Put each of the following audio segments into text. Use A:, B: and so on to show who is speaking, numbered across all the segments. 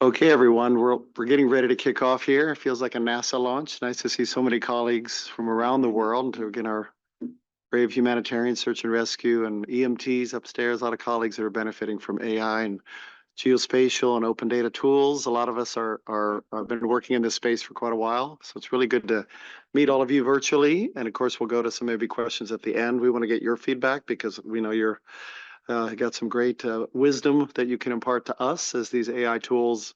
A: Okay, everyone, we're getting ready to kick off here. It feels like a NASA launch. Nice to see so many colleagues from around the world. Again, our brave humanitarian search and rescue and EMTs upstairs. A lot of colleagues that are benefiting from AI and geospatial and open data tools. A lot of us are have been working in this space for quite a while, so it's really good to meet all of you virtually. And of course, we'll go to some maybe questions at the end. We want to get your feedback because we know you're got some great wisdom that you can impart to us as these AI tools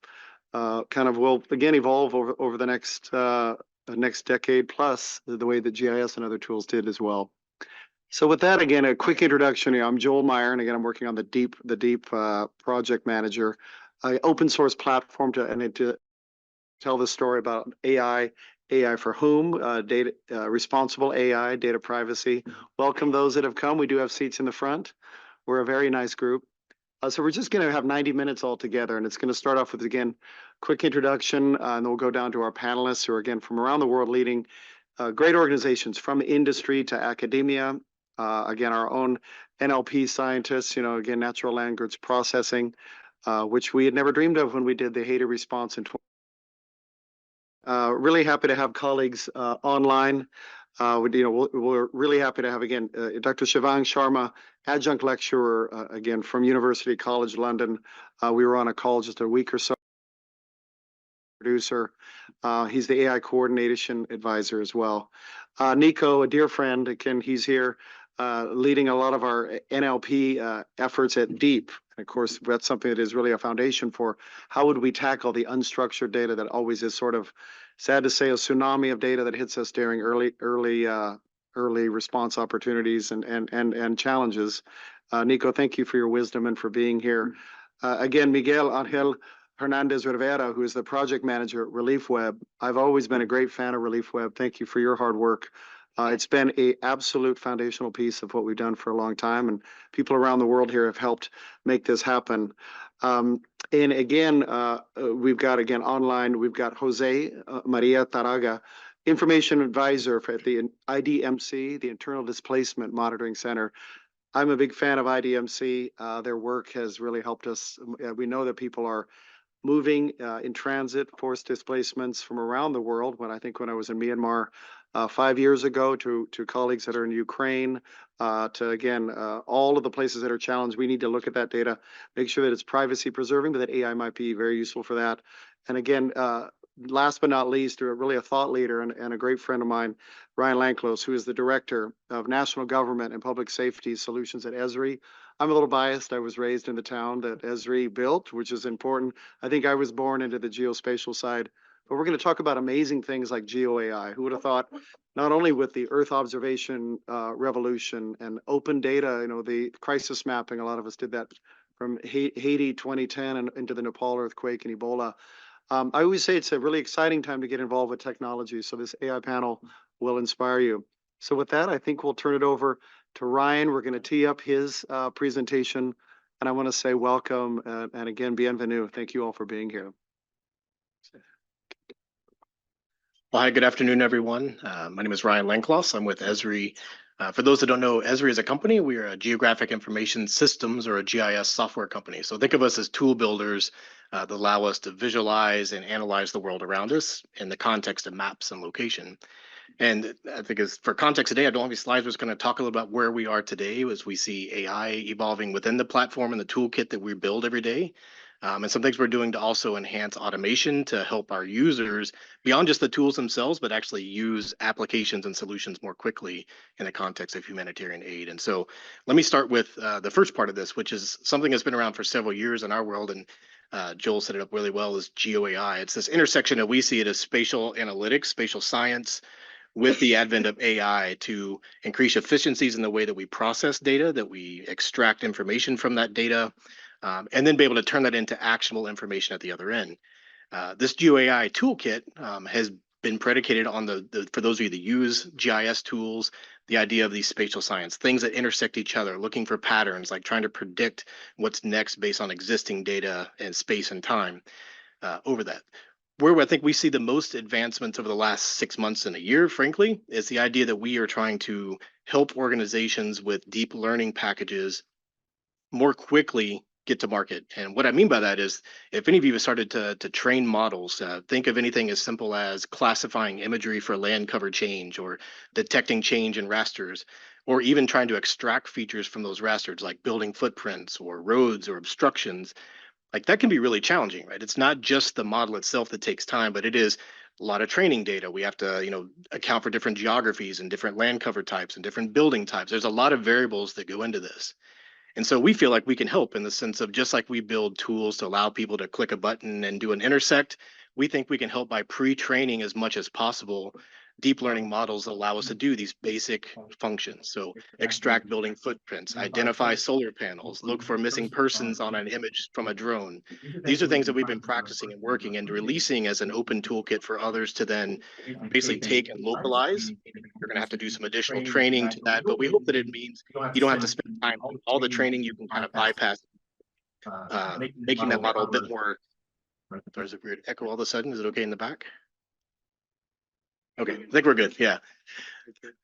A: kind of will again evolve over the next decade plus the way that GIS and other tools did as well. So with that, again, a quick introduction here. I'm Joel Meyer, and again, I'm working on the Deep project manager, open source platform to tell the story about AI for whom, data, responsible AI, data privacy. Welcome those that have come. We do have seats in the front. We're a very nice group. So we're just going to have 90 minutes all together, and it's going to start off with, again, quick introduction, and then we'll go down to our panelists who are, again, from around the world leading great organizations from industry to academia. Again, our own NLP scientists, again, natural language processing, which we had never dreamed of when we did the Haiti response in 20. Really happy to have colleagues online. We're really happy to have, again, Dr. Shivang Sharma, adjunct lecturer, again, from University College London. We were on a call just a week or so. Producer. He's the AI coordination advisor as well. Nico, a dear friend, again, he's here leading a lot of our NLP efforts at Deep. And of course, that's something that is really a foundation for how would we tackle the unstructured data that always is sort of, sad to say, a tsunami of data that hits us during early response opportunities and challenges. Nico, thank you for your wisdom and for being here. Again, Miguel Angel Hernandez Rivera, who is the project manager at Relief Web. I've always been a great fan of Relief Web. Thank you for your hard work. It's been an absolute foundational piece of what we've done for a long time, and people around the world here have helped make this happen. And again, we've got, again, online, we've got Jose Maria Taraga, information advisor at the IDMC, the Internal Displacement Monitoring Center. I'm a big fan of IDMC. Their work has really helped us. We know that people are moving in transit, forced displacements from around the world. When I was in Myanmar 5 years ago, to colleagues that are in Ukraine, to again, all of the places that are challenged, we need to look at that data, make sure that it's privacy preserving, but that AI might be very useful for that. And again, last but not least, really a thought leader and a great friend of mine, Ryan Lanklos, who is the Director of National Government and Public Safety Solutions at Esri. I'm a little biased. I was raised in the town that Esri built, which is important. I think I was born into the geospatial side. But we're going to talk about amazing things like GeoAI. Who would have thought, not only with the Earth observation revolution and open data, the crisis mapping, a lot of us did that from Haiti 2010 and into the Nepal earthquake and Ebola. I always say it's a really exciting time to get involved with technology. So this AI panel will inspire you. So with that, I think we'll turn it over to Ryan. We're going to tee up his presentation. And I want to say welcome and again, bienvenue. Thank you all for being here.
B: Well, hi, good afternoon, everyone. My name is Ryan Lanklos. I'm with Esri. For those that don't know, Esri is a company. We are a geographic information systems, or a GIS software company. So think of us as tool builders that allow us to visualize and analyze the world around us in the context of maps and location. And I think as for context today, I don't have any slides. We're just going to talk a little about where we are today as we see AI evolving within the platform and the toolkit that we build every day. And some things we're doing to also enhance automation to help our users beyond just the tools themselves, but actually use applications and solutions more quickly in the context of humanitarian aid. And so let me start with the first part of this, which is something that's been around for several years in our world. And Joel set it up really well, is GeoAI. It's this intersection that we see it as spatial analytics, spatial science, with the advent of AI to increase efficiencies in the way that we process data, that we extract information from that data, and then be able to turn that into actionable information at the other end. This GeoAI toolkit has been predicated on for those of you that use GIS tools, the idea of these spatial science, things that intersect each other, looking for patterns, like trying to predict what's next based on existing data and space and time over that. Where I think we see the most advancements over the last 6 months and a year, frankly, is the idea that we are trying to help organizations with deep learning packages more quickly get to market. And what I mean by that is, if any of you have started to train models, think of anything as simple as classifying imagery for land cover change, or detecting change in rasters, or even trying to extract features from those rasters, like building footprints or roads or obstructions. Like, that can be really challenging, right? It's not just the model itself that takes time, but it is a lot of training data. We have to, account for different geographies and different land cover types and different building types. There's a lot of variables that go into this. And so we feel like we can help in the sense of, just like we build tools to allow people to click a button and do an intersect, we think we can help by pre-training as much as possible deep learning models that allow us to do these basic functions. So extract building footprints, identify solar panels, look for missing persons on an image from a drone. These are things that we've been practicing and working and releasing as an open toolkit for others to then basically take and localize. You're going to have to do some additional training to that, but we hope that it means you don't have to spend time on all the training. You can kind of bypass making that model a bit more. There's a weird echo all of a sudden. Is it okay in the back? Okay, I think we're good. Yeah.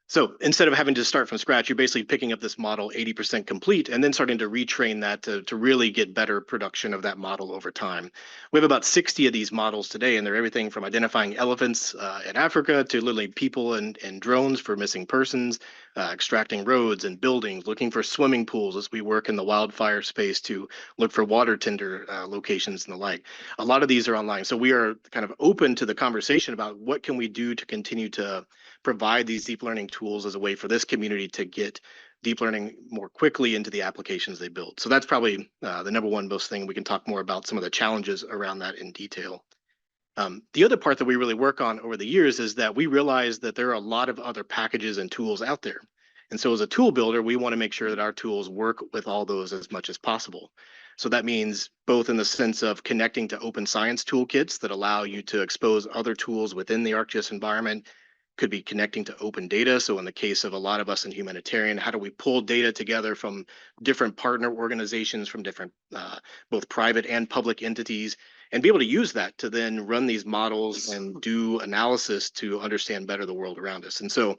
B: So instead of having to start from scratch, you're basically picking up this model 80% complete and then starting to retrain that to really get better production of that model over time. We have about 60 of these models today, and they're everything from identifying elephants in Africa to literally people and drones for missing persons, extracting roads and buildings, looking for swimming pools as we work in the wildfire space to look for water tender locations and the like. A lot of these are online. So we are kind of open to the conversation about what can we do to continue to provide these deep learning tools as a way for this community to get deep learning more quickly into the applications they build. So that's probably the number one most thing. We can talk more about some of the challenges around that in detail. The other part that we really work on over the years is that we realize that there are a lot of other packages and tools out there. And so as a tool builder, we want to make sure that our tools work with all those as much as possible. So that means both in the sense of connecting to open science toolkits that allow you to expose other tools within the ArcGIS environment, could be connecting to open data. So in the case of a lot of us in humanitarian, how do we pull data together from different partner organizations, from different both private and public entities, and be able to use that to then run these models and do analysis to understand better the world around us. And so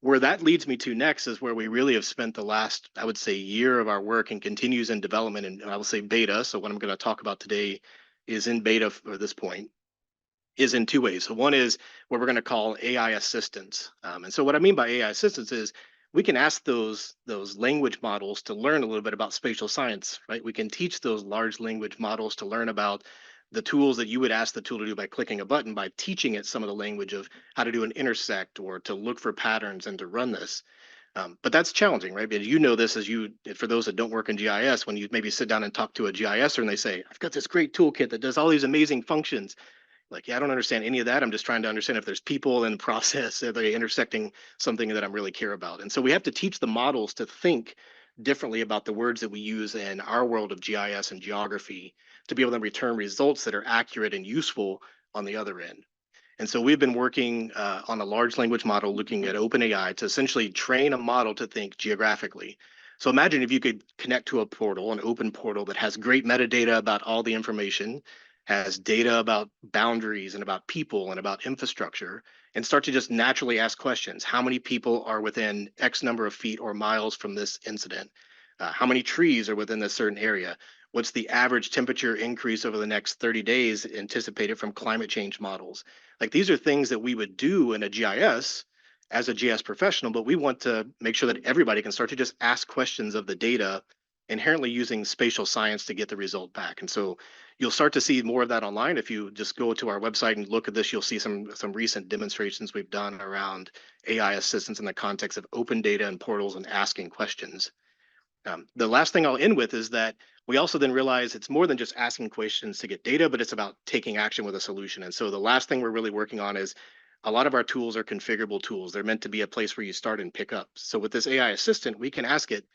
B: where that leads me to next is where we really have spent the last, I would say, year of our work, and continues in development, and I will say beta. So what I'm going to talk about today is in beta for this point, is in two ways. So one is what we're going to call AI assistants. And so what I mean by AI assistants is we can ask those language models to learn a little bit about spatial science, right? We can teach those large language models to learn about the tools that you would ask the tool to do by clicking a button, by teaching it some of the language of how to do an intersect or to look for patterns and to run this. But that's challenging, right? Because you know this, as you, for those that don't work in GIS, when you maybe sit down and talk to a GISer and they say, I've got this great toolkit that does all these amazing functions. Like, yeah, I don't understand any of that. I'm just trying to understand if there's people in the process, are they intersecting something that I really care about? And so we have to teach the models to think differently about the words that we use in our world of GIS and geography to be able to return results that are accurate and useful on the other end. And so we've been working on a large language model looking at OpenAI to essentially train a model to think geographically. So imagine if you could connect to a portal, an open portal that has great metadata about all the information, has data about boundaries and about people and about infrastructure, and start to just naturally ask questions. How many people are within X number of feet or miles from this incident? How many trees are within this certain area? What's the average temperature increase over the next 30 days anticipated from climate change models? Like, these are things that we would do in a GIS as a GIS professional, but we want to make sure that everybody can start to just ask questions of the data, inherently using spatial science to get the result back. And so you'll start to see more of that online. If you just go to our website and look at this, you'll see some recent demonstrations we've done around AI assistance in the context of open data and portals and asking questions. The last thing I'll end with is that we also then realize it's more than just asking questions to get data, but it's about taking action with a solution. And so the last thing we're really working on is a lot of our tools are configurable tools. They're meant to be a place where you start and pick up. So with this AI assistant, we can ask it,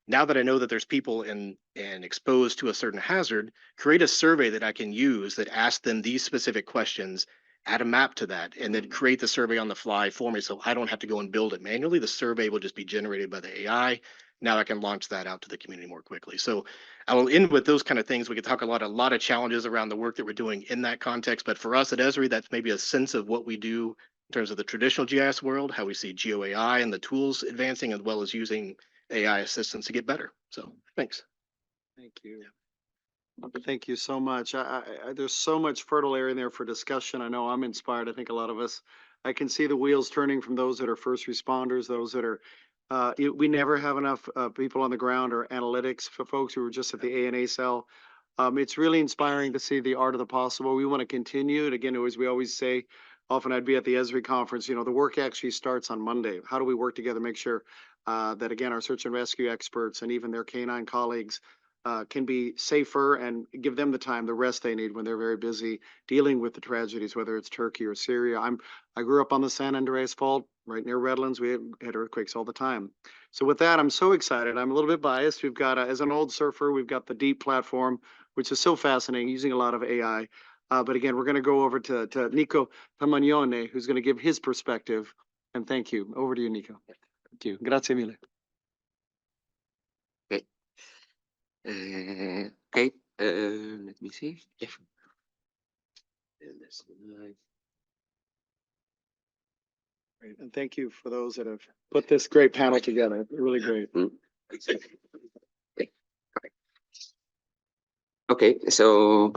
B: now that I know that there's people in and exposed to a certain hazard, create a survey that I can use that asks them these specific questions, add a map to that, and then create the survey on the fly for me so I don't have to go and build it manually. The survey will just be generated by the AI. Now I can launch that out to the community more quickly. So I will end with those kind of things. We could talk a lot of challenges around the work that we're doing in that context. But for us at Esri, that's maybe a sense of what we do in terms of the traditional GIS world, how we see GeoAI and the tools advancing, as well as using AI assistance to get better. So thanks.
A: Thank you. Thank you so much. There's so much fertile area in there for discussion. I know I'm inspired. I think a lot of us, I can see the wheels turning from those that are first responders, those that are, we never have enough people on the ground or analytics for folks who are just at the ANA cell. It's really inspiring to see the art of the possible. We want to continue. And again, as we always say, often I'd be at the Esri conference, the work actually starts on Monday. How do we work together, make sure that again, our search and rescue experts and even their canine colleagues can be safer and give them the time, the rest they need when they're very busy dealing with the tragedies, whether it's Turkey or Syria. I grew up on the San Andreas Fault, right near Redlands. We had earthquakes all the time. So with that, I'm so excited. I'm a little bit biased. We've got, as an old surfer, we've got the Deep platform, which is so fascinating, using a lot of AI. But again, we're going to go over to Nico Tamagnone, who's going to give his perspective. And thank you. Over to you, Nico. Thank you. Grazie mille.
C: Okay. Okay. Let me see.
A: Great. And thank you for those that have put this great panel together. Really great.
C: Okay, so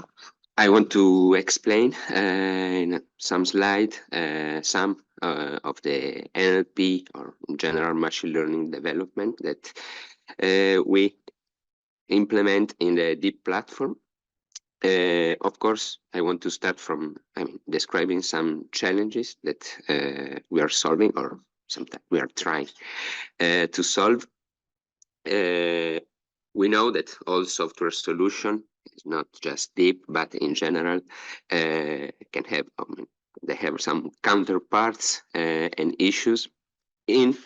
C: I want to explain in some slide some of the NLP or general machine learning development that we implement in the Deep platform. Of course, I want to start from describing some challenges that we are solving or sometimes we are trying to solve. We know that all software solution is not just Deep, but in general can have they have some counterparts and issues. In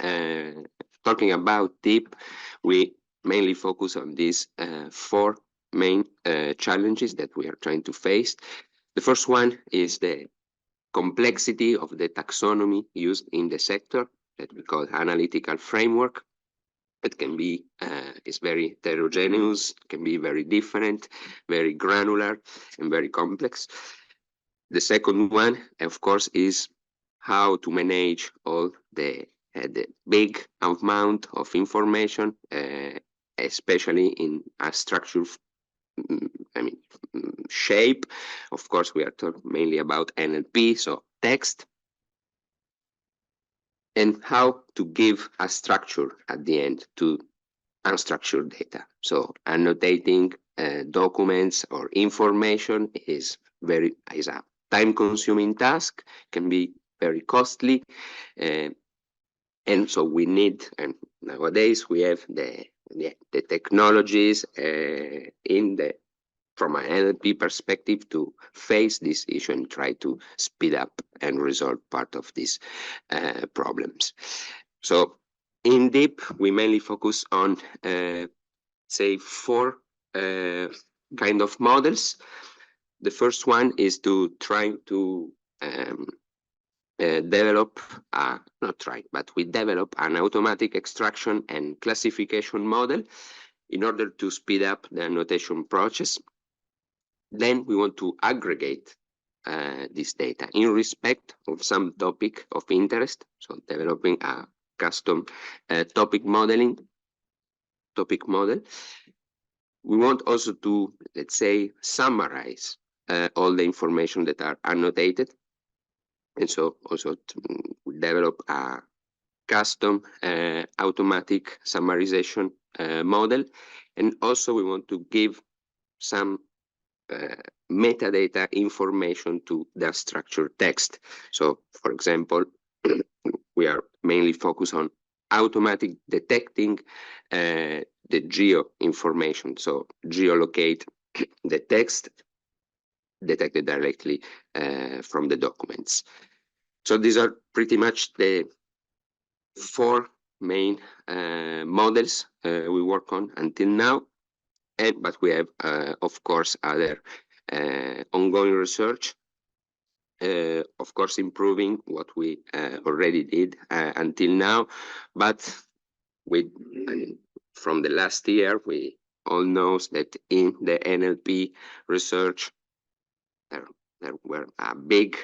C: talking about Deep, we mainly focus on these four main challenges that we are trying to face. The first one is the complexity of the taxonomy used in the sector that we call analytical framework. It can be, is very heterogeneous, can be very different, very granular, and very complex. The second one, of course, is how to manage all the big amount of information, especially in a structured shape. Of course, we are talking mainly about NLP, so text, and how to give a structure at the end to unstructured data. So annotating documents or information is a time-consuming task, can be very costly, and so we need. And nowadays we have the technologies from an NLP perspective to face this issue and try to speed up and resolve part of these problems. So in Deep, we mainly focus on, say, four kind of models. The first one is to try to develop, we develop an automatic extraction and classification model in order to speed up the annotation process. Then we want to aggregate this data in respect of some topic of interest. So developing a custom topic model. We want also to, let's say, summarize all the information that are annotated. And so also we develop a custom automatic summarization model. And also we want to give some metadata information to the structured text. So, for example, we are mainly focused on automatic detecting the geo information. So geolocate the text detected directly from the documents. So these are pretty much the four main models we work on until now. But we have, of course, other ongoing research, of course, improving what we already did until now. But from the last year, we all know that in the NLP research, there were a big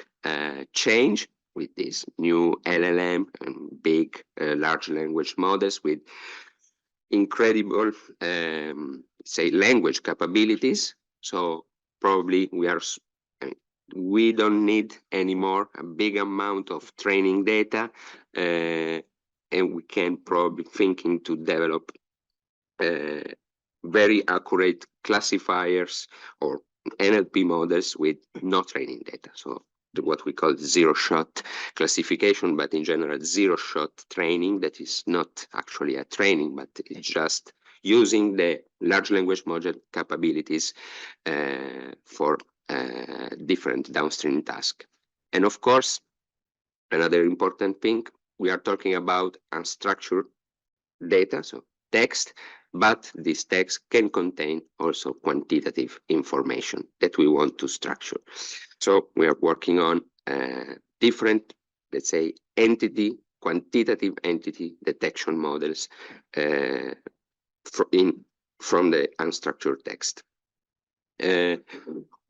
C: change with this new LLM and big large language models with incredible, say, language capabilities, So probably we don't need anymore a big amount of training data, and we can probably thinking to develop very accurate classifiers or NLP models with no training data. So what we call zero-shot classification, but in general, zero-shot training that is not actually a training, but it's just using the large language model capabilities for different downstream tasks. And of course, another important thing, we are talking about unstructured data, so text, but this text can contain also quantitative information that we want to structure. So we are working on different, let's say, quantitative entity detection models from the unstructured text.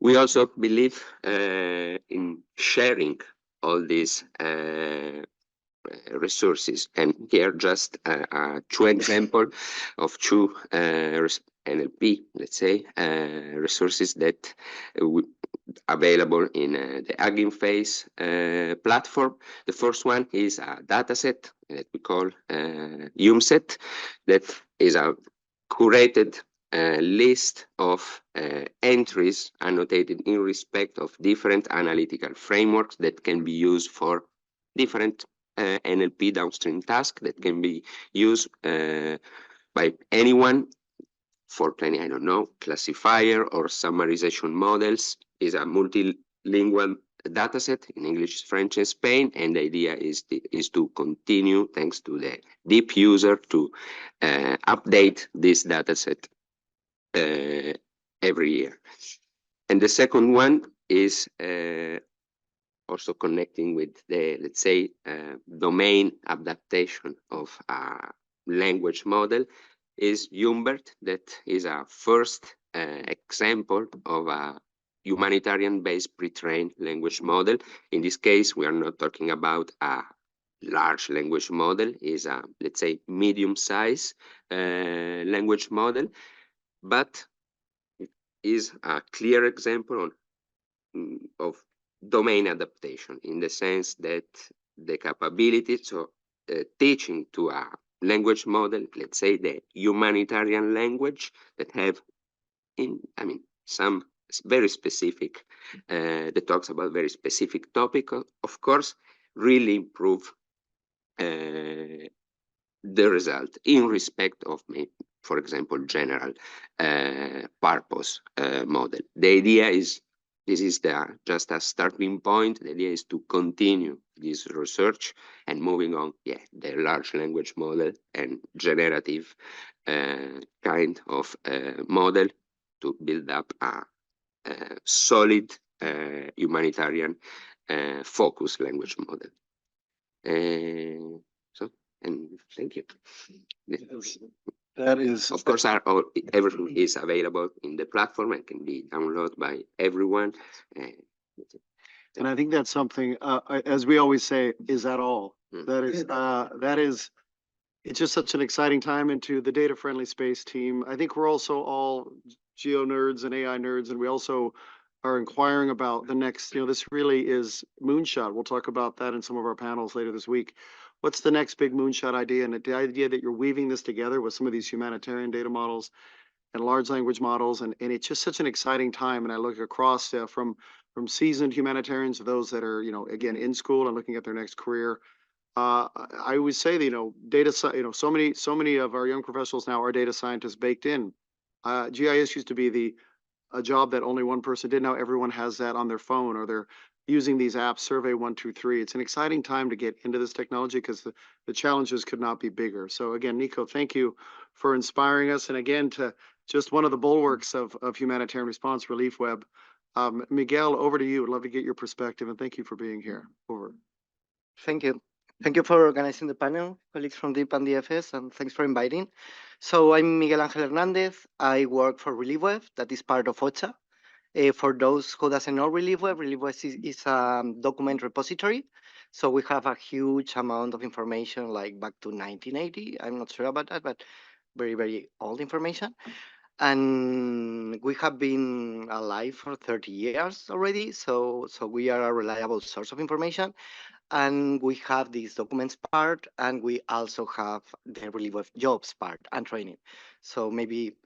C: We also believe in sharing all these resources, and here just two examples of two NLP, let's say, resources that available in the Hugging Face platform. The first one is a dataset that we call HumSet, that is a curated list of entries annotated in respect of different analytical frameworks that can be used for different NLP downstream tasks that can be used by anyone for training, I don't know, classifier or summarization models. Is a multilingual dataset in English, French, and Spain, and the idea is to continue, thanks to the deep user, to update this dataset every year. And the second one is also connecting with the, let's say, domain adaptation of a language model, is Humbert, that is a first example of a humanitarian-based pre-trained language model. In this case, we are not talking about a large language model, is a, let's say, medium-size language model, but it is a clear example of domain adaptation, in the sense that the capabilities of teaching to a language model, let's say the humanitarian language, that have some very specific, that talks about very specific topic, of course, really improve the result in respect of, for example, general purpose model. The idea is, this is just a starting point. The idea is to continue this research and moving on, the large language model and generative kind of model to build up a solid humanitarian focused language model. And thank you.
A: That is,
C: of course, everything is available in the platform and can be downloaded by everyone.
A: and I think that's something, as we always say, is that all?
C: Mm.
A: That is, it's just such an exciting time into the data-friendly space team. I think we're also all geo nerds and AI nerds, and we also are inquiring about the next, this really is moonshot. We'll talk about that in some of our panels later this week. What's the next big moonshot idea? And the idea that you're weaving this together with some of these humanitarian data models and large language models, and it's just such an exciting time. And I look across from seasoned humanitarians to those that are, again, in school and looking at their next career. I always say that, data, so many of our young professionals now are data scientists baked in. GIS used to be a job that only one person did. Now everyone has that on their phone, or they're using these apps, Survey 123. It's an exciting time to get into this technology because the challenges could not be bigger. So again, Nico, thank you for inspiring us. And again, to just one of the bulwarks of humanitarian response, Relief Web. Miguel, over to you. I'd love to get your perspective, and thank you for being here. Over.
D: Thank you. Thank you for organizing the panel, colleagues from DIP and DFS, and thanks for inviting. So I'm Miguel Ángel Hernández. I work for Relief Web, that is part of OCHA. For those who doesn't know Relief Web is a document repository. So we have a huge amount of information, like back to 1980. I'm not sure about that, but very, very old information. And we have been alive for 30 years already, so we are a reliable source of information. And we have this documents part, and we also have the relief of jobs part and training. So maybe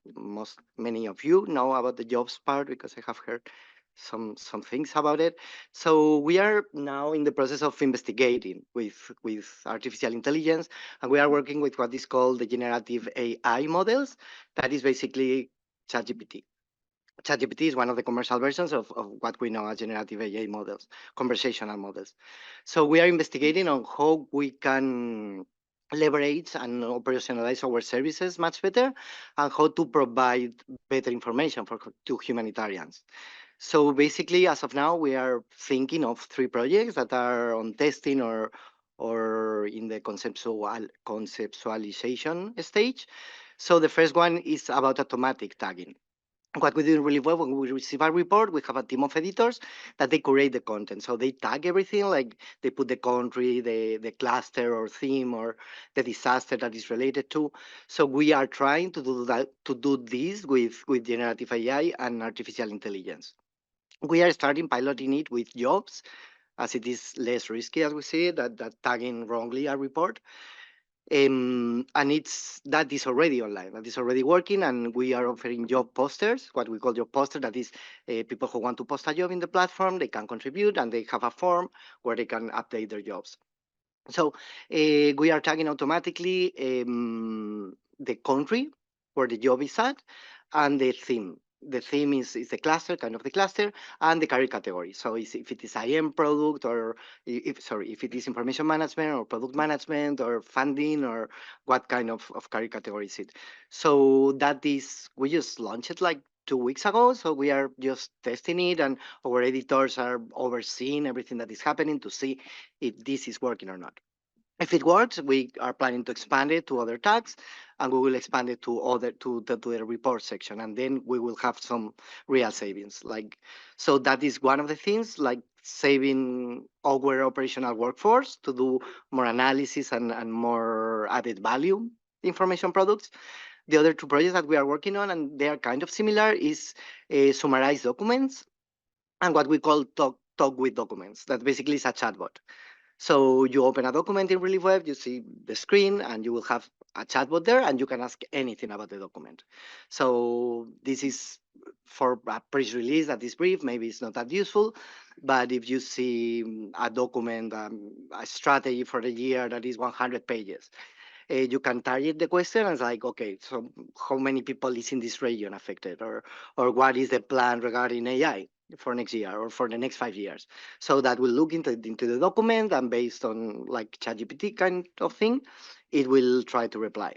D: many of you know about the jobs part because I have heard some things about it. So we are now in the process of investigating with artificial intelligence, and we are working with what is called the generative AI models. That is basically ChatGPT. ChatGPT is one of the commercial versions of what we know as generative AI models, conversational models. So we are investigating on how we can leverage and operationalize our services much better, and how to provide better information to humanitarians. So basically, as of now, we are thinking of 3 projects that are on testing or in the conceptualization stage. So the first one is about automatic tagging. What we do really well, when we receive a report, we have a team of editors that they curate the content. So they tag everything, like they put the country, the cluster or theme or the disaster that is related to. So we are trying to do that, to do this with generative AI and artificial intelligence. We are starting piloting it with jobs, as it is less risky, as we see it, that tagging wrongly a report. And that is already online, that is already working, and we are offering job posters, what we call job poster. That is people who want to post a job in the platform, they can contribute, and they have a form where they can update their jobs. So we are tagging automatically the country where the job is at, and the theme. The theme is the cluster, kind of the cluster, and the career category. So if it is IM product, or if it is information management or product management or funding, or what kind of career category is it. So that is, we just launched it like 2 weeks ago. So we are just testing it, and our editors are overseeing everything that is happening to see if this is working or not. If it works, we are planning to expand it to other tags, and we will expand it to the report section, and then we will have some real savings. So that is one of the things, like saving our operational workforce to do more analysis and more added value information products. The other 2 projects that we are working on, and they are kind of similar, is summarize documents and what we call talk with documents. That basically is a chatbot. So you open a document in Relief Web, you see the screen, and you will have a chatbot there, and you can ask anything about the document. So this is for a press release that is brief, maybe it's not that useful, but if you see a document, a strategy for the year that is 100 pages, you can target the question and it's like, okay, so how many people is in this region affected, or what is the plan regarding AI for next year or for the next 5 years? So that will look into the document, and based on like ChatGPT kind of thing, it will try to reply.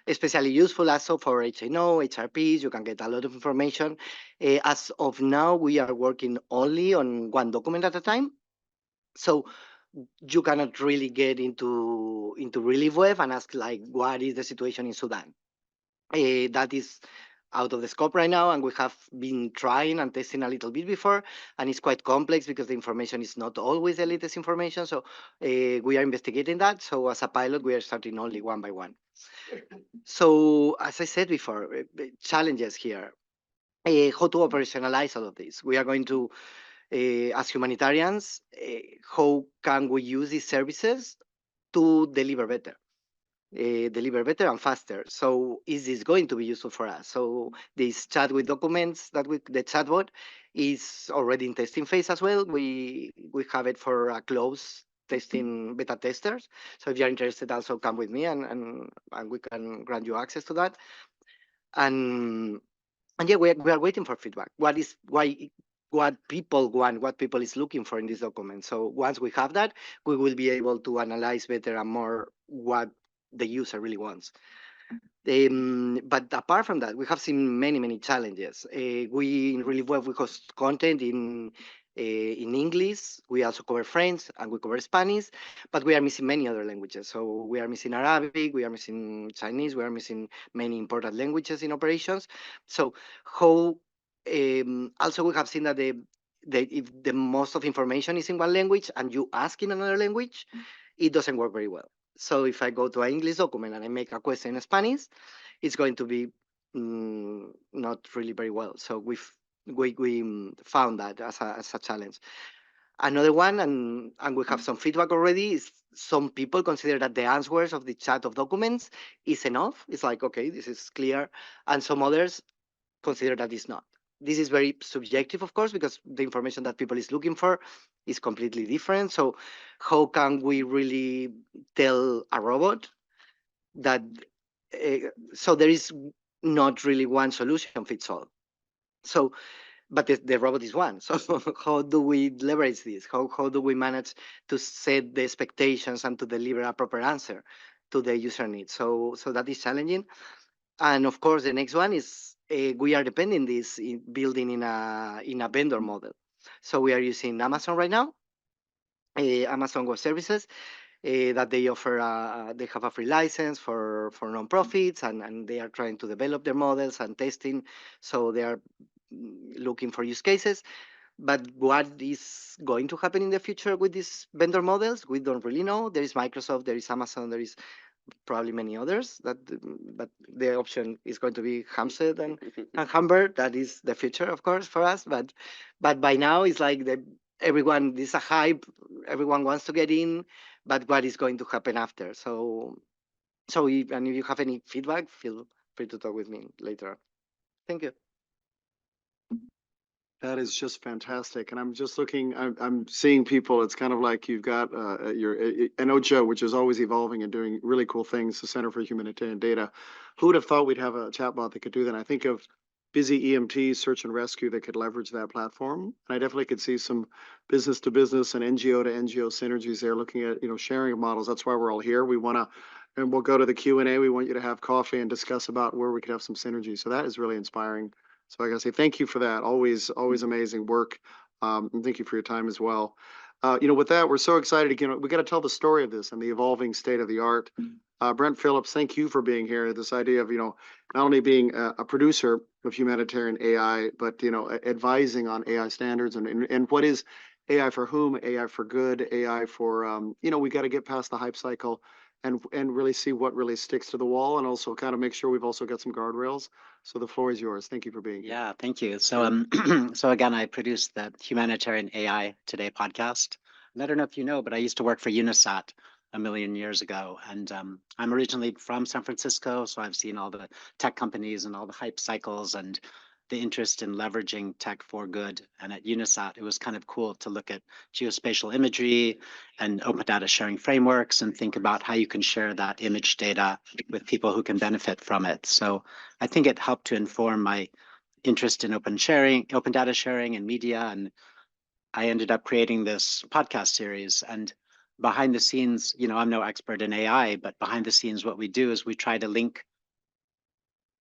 D: Especially useful also for HNO, HRPs, you can get a lot of information. As of now, we are working only on one document at a time. So you cannot really get into Relief Web and ask like, what is the situation in Sudan? That is out of the scope right now, and we have been trying and testing a little bit before, and it's quite complex because the information is not always the latest information. So we are investigating that. So as a pilot, we are starting only one by one. So as I said before, challenges here. How to operationalize all of this. We are going to, as humanitarians, how can we use these services to deliver better and faster? So is this going to be useful for us? So this chat with documents, the chatbot, is already in testing phase as well. We have it for a close testing beta testers. So if you're interested, also come with me, and we can grant you access to that. And yeah, we are waiting for feedback. What people want, what people is looking for in this document. So once we have that, we will be able to analyze better and more what the user really wants. But apart from that, we have seen many challenges. We in Relief Web, we host content in English. We also cover French and we cover Spanish, but we are missing many other languages. So we are missing Arabic, we are missing Chinese, we are missing many important languages in operations. So how also we have seen that if the most of information is in one language and you ask in another language, it doesn't work very well. So if I go to an English document and I make a question in Spanish, it's going to be not really very well. So we found that as a challenge. Another one, and we have some feedback already, is some people consider that the answers of the chat of documents is enough. It's like, okay, this is clear. And some others consider that it's not. This is very subjective, of course, because the information that people is looking for is completely different. So how can we really tell a robot that, so there is not really one solution fits all. So but the robot is one. So how do we leverage this? How do we manage to set the expectations and to deliver a proper answer to the user needs? So that is challenging. And of course, the next one is we are depending this in building in a vendor model. So we are using Amazon right now, Amazon Web Services, that they offer. They have a free license for nonprofits, and they are trying to develop their models and testing. So they are looking for use cases. But what is going to happen in the future with these vendor models, we don't really know. There is Microsoft, there is Amazon, there is probably many others. But the option is going to be Hamstead and Humber. That is the future, of course, for us. But by now, it's like everyone. This is a hype. Everyone wants to get in. But what is going to happen after? So if you have any feedback, feel free to talk with me later. Thank you.
A: That is just fantastic. And I'm just looking, I'm seeing people, it's kind of like you've got your OJA, which is always evolving and doing really cool things, the Center for Humanitarian Data. Who would have thought we'd have a chatbot that could do that? I think of busy EMT, search and rescue, that could leverage that platform. And I definitely could see some business to business and NGO to NGO synergies there, looking at, sharing of models. That's why we're all here. We want to, and we'll go to the Q&A. We want you to have coffee and discuss about where we could have some synergy. So that is really inspiring. So I gotta say thank you for that. Always amazing work. And thank you for your time as well. With that, we're so excited. Again, we got to tell the story of this and the evolving state of the art. Brent Phillips, thank you for being here. This idea of not only being a producer of humanitarian AI, but advising on AI standards and what is AI for whom, AI for good, AI for we got to get past the hype cycle and really see what really sticks to the wall, and also kind of make sure we've also got some guardrails. So the floor is yours. Thank you for being here.
E: Yeah, thank you. So so again, I produced the Humanitarian AI Today podcast. And I don't know if you know, but I used to work for Unisat a million years ago. And I'm originally from San Francisco, so I've seen all the tech companies and all the hype cycles and the interest in leveraging tech for good. And at Unisat, it was kind of cool to look at geospatial imagery and open data sharing frameworks and think about how you can share that image data with people who can benefit from it. So I think it helped to inform my interest in open data sharing and media. And I ended up creating this podcast series. And behind the scenes, I'm no expert in AI, but behind the scenes, what we do is we try to link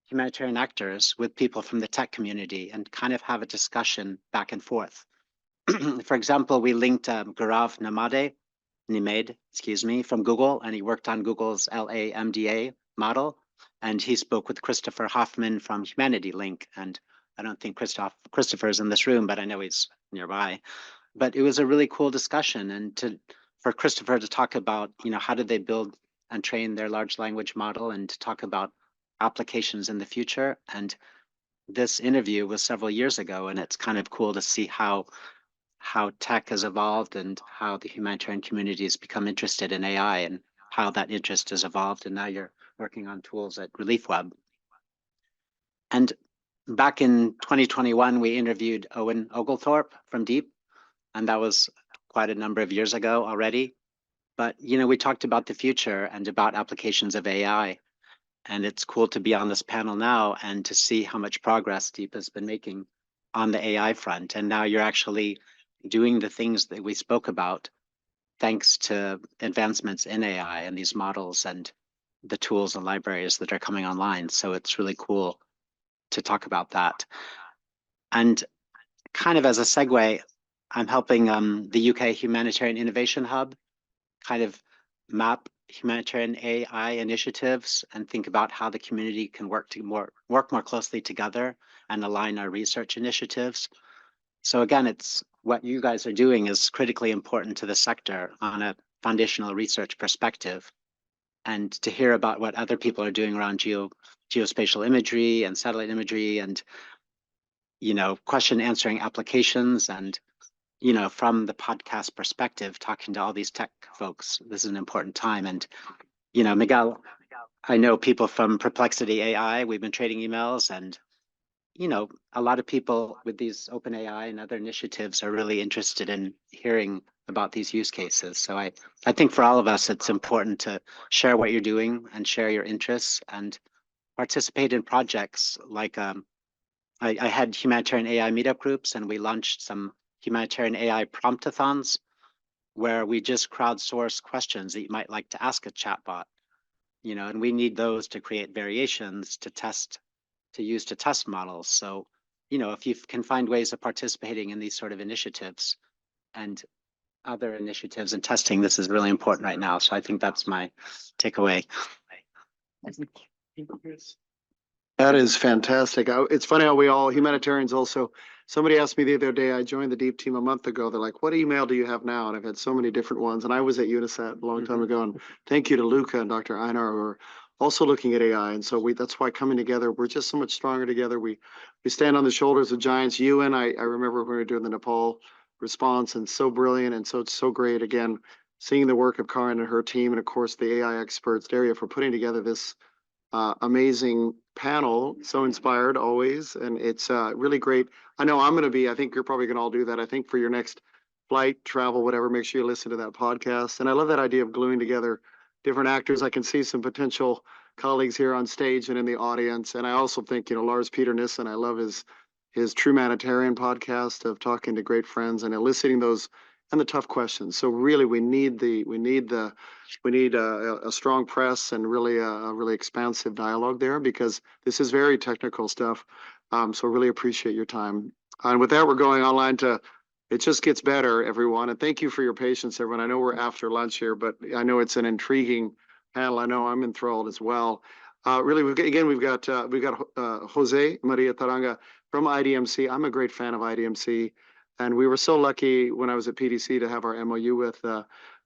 E: humanitarian actors with people from the tech community and kind of have a discussion back and forth. For example, we linked Gaurav Nimaid, from Google, and he worked on Google's LAMDA model. And he spoke with Christopher Hoffman from Humanity Link. And I don't think Christopher is in this room, but I know he's nearby. But it was a really cool discussion. And for Christopher to talk about, how did they build and train their large language model, and to talk about applications in the future. And this interview was several years ago, and it's kind of cool to see how tech has evolved and how the humanitarian community has become interested in AI and how that interest has evolved. And now you're working on tools at ReliefWeb. And back in 2021, we interviewed Owen Oglethorpe from Deep, and that was quite a number of years ago already. But, we talked about the future and about applications of AI. And it's cool to be on this panel now and to see how much progress Deep has been making on the AI front. And now you're actually doing the things that we spoke about thanks to advancements in AI and these models and the tools and libraries that are coming online. So it's really cool to talk about that. And kind of as a segue, I'm helping the UK Humanitarian Innovation Hub kind of map humanitarian AI initiatives and think about how the community can work more closely together and align our research initiatives. So again, it's what you guys are doing is critically important to the sector on a foundational research perspective. and to hear about what other people are doing around geospatial imagery and satellite imagery and, question answering applications. And, from the podcast perspective, talking to all these tech folks, this is an important time. And, Miguel, I know people from Perplexity AI, we've been trading emails, and, a lot of people with these OpenAI and other initiatives are really interested in hearing about these use cases. So I think for all of us, it's important to share what you're doing and share your interests and participate in projects like I had humanitarian AI meetup groups, and we launched some humanitarian AI promptathons where we just crowdsource questions that you might like to ask a chatbot, and we need those to create variations to use to test models. So, if you can find ways of participating in these sort of initiatives and other initiatives and testing, this is really important right now. So I think that's my takeaway.
A: That is fantastic. It's funny how we all, humanitarians also, somebody asked me the other day, I joined the DEEP team a month ago. They're like, what email do you have now? And I've had so many different ones. And I was at UNICEF a long time ago. And thank you to Luca and Dr. Einar, who are also looking at AI. And so that's why coming together, we're just so much stronger together. We stand on the shoulders of giants. You and I remember when we were doing the Nepal response, and so brilliant and so great. Again, seeing the work of Karen and her team, and of course the AI experts, Daria, for putting together this amazing panel. So inspired always, and it's really great. I know I'm going to be, I think you're probably going to all do that. I think for your next flight, travel, whatever, make sure you listen to that podcast. And I love that idea of gluing together different actors. I can see some potential colleagues here on stage and in the audience. And I also think, Lars Peter Nissen, I love his True Humanitarian podcast of talking to great friends and eliciting those and the tough questions. So really, we need a strong press and really a really expansive dialogue there, because this is very technical stuff. So really appreciate your time. And with that, we're going online to It Just Gets Better, everyone. And thank you for your patience, everyone. I know we're after lunch here, but I know it's an intriguing panel. I know I'm enthralled as well. Really, we've got Jose Maria Taranga from IDMC. I'm a great fan of IDMC. And we were so lucky when I was at PDC to have our MOU with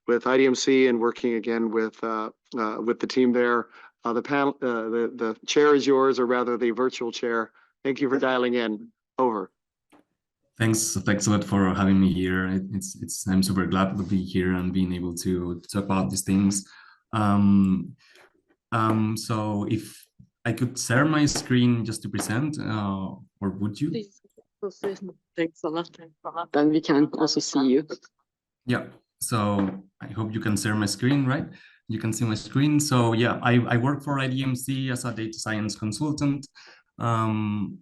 A: IDMC and working again with the team there. The chair is yours, or rather the virtual chair. Thank you for dialing in. Over.
F: Thanks a lot for having me here. I'm super glad to be here and being able to talk about these things. So if I could share my screen just to present, or would you?
G: Please. Thanks a lot. Then we can also see you.
F: Yeah, so I hope you can share my screen, right? You can see my screen. So yeah, I work for IDMC as a data science consultant. And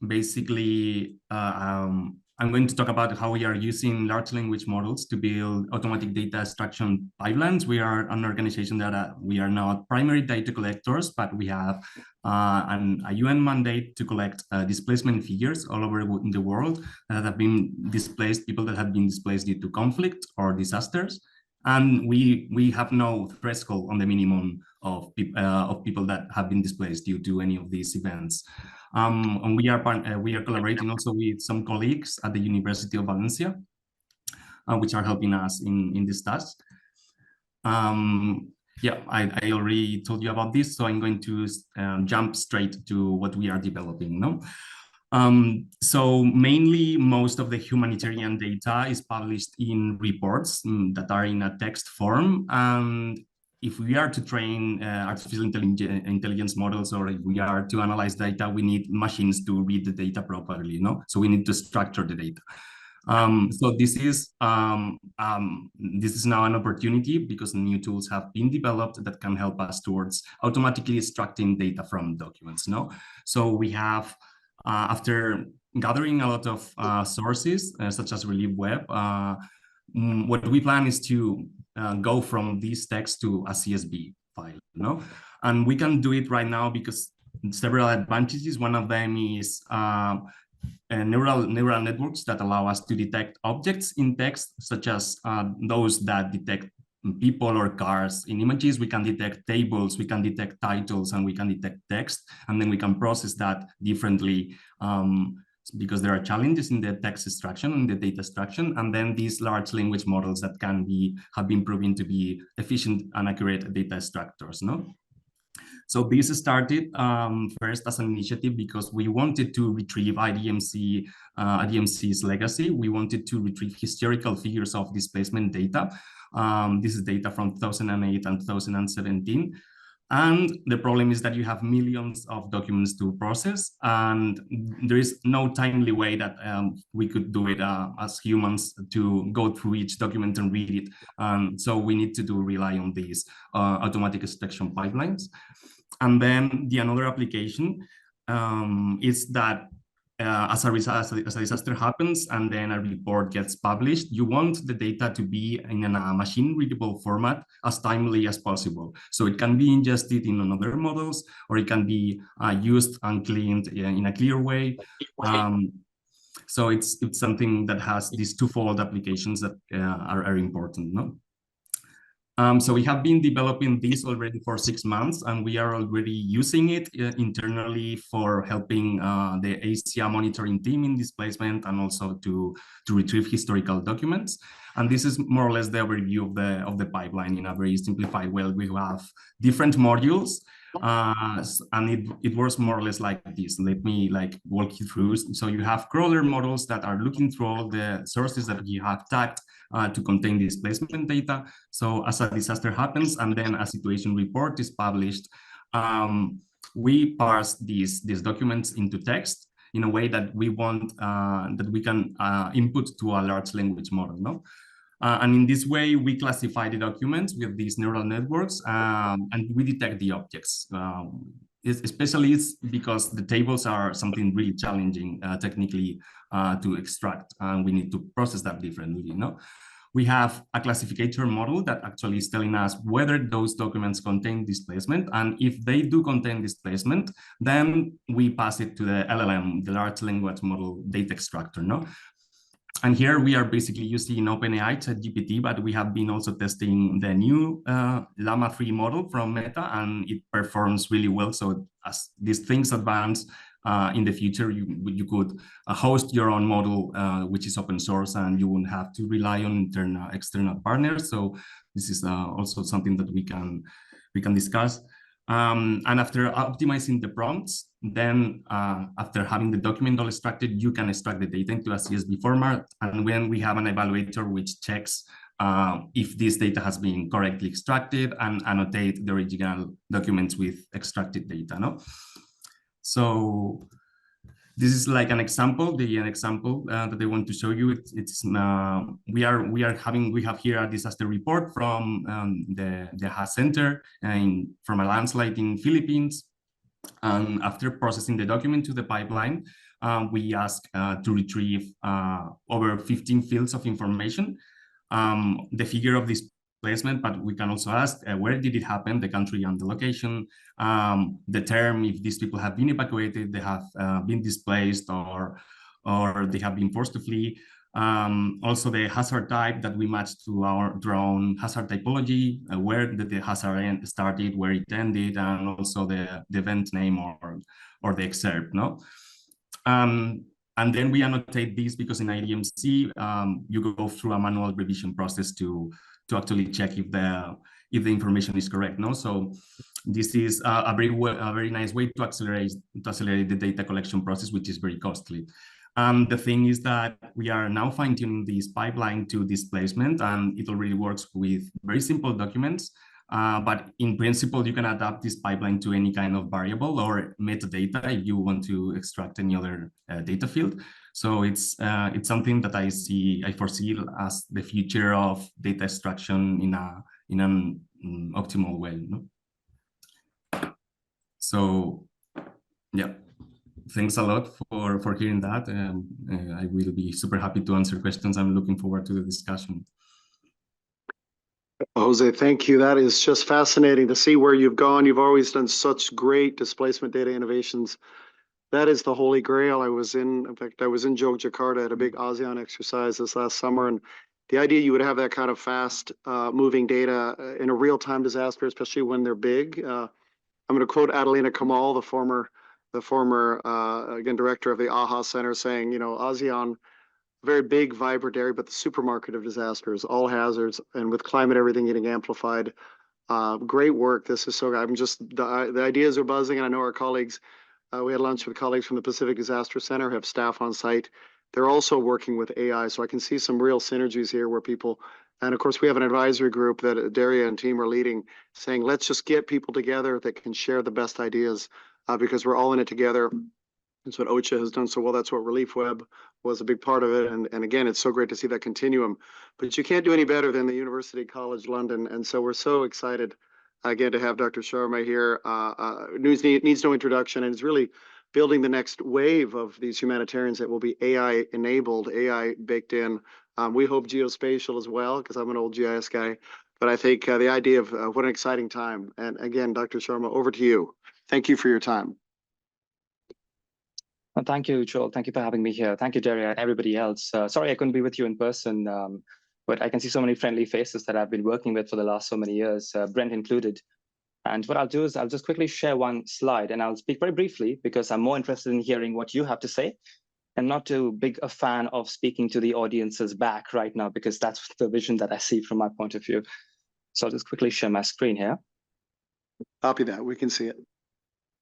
F: basically, I'm going to talk about how we are using large language models to build automatic data extraction pipelines. We are an organization that we are not primary data collectors, but we have a UN mandate to collect displacement figures all over in the world that have been displaced, people that have been displaced due to conflict or disasters. And we have no threshold on the minimum of people that have been displaced due to any of these events. And we are collaborating also with some colleagues at the University of Valencia, which are helping us in this task. Yeah, I already told you about this, so I'm going to jump straight to what we are developing. No? So mainly most of the humanitarian data is published in reports that are in a text form. And if we are to train artificial intelligence models, or if we are to analyze data, we need machines to read the data properly, no? So we need to structure the data. So this is now an opportunity, because new tools have been developed that can help us towards automatically extracting data from documents, no? So we have, after gathering a lot of sources, such as Relief Web, what we plan is to go from this text to a CSV file, no? And we can do it right now because several advantages. One of them is neural networks that allow us to detect objects in text, such as those that detect people or cars. In images, we can detect tables, we can detect titles, and we can detect text, and then we can process that differently because there are challenges in the text extraction and the data extraction, and then these large language models that have been proven to be efficient and accurate data extractors, no? So this started first as an initiative because we wanted to retrieve IDMC's legacy. We wanted to retrieve historical figures of displacement data. This is data from 2008 and 2017. And the problem is that you have millions of documents to process, and there is no timely way that we could do it as humans to go through each document and read it. So we need to rely on these automatic extraction pipelines. And then another application is that as a disaster happens and then a report gets published, you want the data to be in a machine readable format as timely as possible. So it can be ingested in another models, or it can be used and cleaned in a clear way. So it's something that has these twofold applications that are important, no? So we have been developing this already for 6 months, and we are already using it internally for helping the Asia monitoring team in displacement, and also to retrieve historical documents. And this is more or less the overview of the pipeline in a very simplified way. We have different modules, and it works more or less like this. Let me walk you through. So you have crawler models that are looking through all the sources that you have tagged to contain displacement data. So as a disaster happens and then a situation report is published, we parse these documents into text in a way that we want that we can input to a large language model, no? And in this way, we classify the documents with these neural networks, and we detect the objects. Especially it's because the tables are something really challenging technically to extract, and we need to process that differently, you know? We have a classificator model that actually is telling us whether those documents contain displacement, and if they do contain displacement, then we pass it to the LLM, the large language model data extractor, no? And here we are basically using OpenAI ChatGPT, but we have been also testing the new Llama 3 model from Meta, and it performs really well. So as these things advance in the future, you could host your own model, which is open source, and you won't have to rely on external partners. So this is also something that we can discuss. And after optimizing the prompts, then after having the document all extracted, you can extract the data into a CSV format. And when we have an evaluator which checks if this data has been correctly extracted and annotate the original documents with extracted data, no? So this is like an example, that I want to show you. We have here a disaster report from the HA Center from a landslide in Philippines. And after processing the document to the pipeline, we ask to retrieve over 15 fields of information, the figure of displacement, but we can also ask where did it happen, the country and the location, the term, if these people have been evacuated, they have been displaced, or they have been forced to flee. Also the hazard type that we match to our own hazard typology, where the hazard started, where it ended, and also the event name or the excerpt, no? And then we annotate this because in IDMC, you go through a manual revision process to actually check if the information is correct, no? So this is a very nice way to accelerate the data collection process, which is very costly. The thing is that we are now fine-tuning this pipeline to displacement, and it already works with very simple documents. But in principle, you can adapt this pipeline to any kind of variable or metadata if you want to extract any other data field. So it's something that I foresee as the future of data extraction in an optimal way, no? So yeah, thanks a lot for hearing that. I will be super happy to answer questions. I'm looking forward to the discussion.
A: Jose, thank you. That is just fascinating to see where you've gone. You've always done such great displacement data innovations. That is the holy grail. In fact, I was in Yogyakarta at a big ASEAN exercise this last summer, and the idea you would have that kind of fast moving data in a real-time disaster, especially when they're big. I'm going to quote Adelina Kamal, the former the former, again, director of the AHA Center, saying, you know, ASEAN, very big, vibrant area, but the supermarket of disasters, all hazards, and with climate, everything getting amplified. Great work. This is so, I'm just, the ideas are buzzing, and I know our colleagues, we had lunch with colleagues from the Pacific Disaster Center, have staff on site. They're also working with AI, so I can see some real synergies here where people, and of course, we have an advisory group that Daria and team are leading, saying, let's just get people together that can share the best ideas, because we're all in it together. That's what OCHA has done so well. That's what Relief Web was a big part of it. And again, it's so great to see that continuum. But you can't do any better than the University College London. And so we're so excited, again, to have Dr. Sharma here. Needs no introduction, and is really building the next wave of these humanitarians that will be AI enabled, AI baked in. We hope geospatial as well, because I'm an old GIS guy. But I think the idea of what an exciting time. And again, Dr. Sharma, over to you. Thank you for your time.
H: Thank you, Joel. Thank you for having me here. Thank you, Daria, and everybody else. Sorry I couldn't be with you in person, but I can see so many friendly faces that I've been working with for the last so many years, Brent included. And what I'll do is I'll just quickly share one slide, and I'll speak very briefly because I'm more interested in hearing what you have to say, and not too big a fan of speaking to the audience's back right now, because that's the vision that I see from my point of view. So I'll just quickly share my screen here.
A: Copy that. We can see it.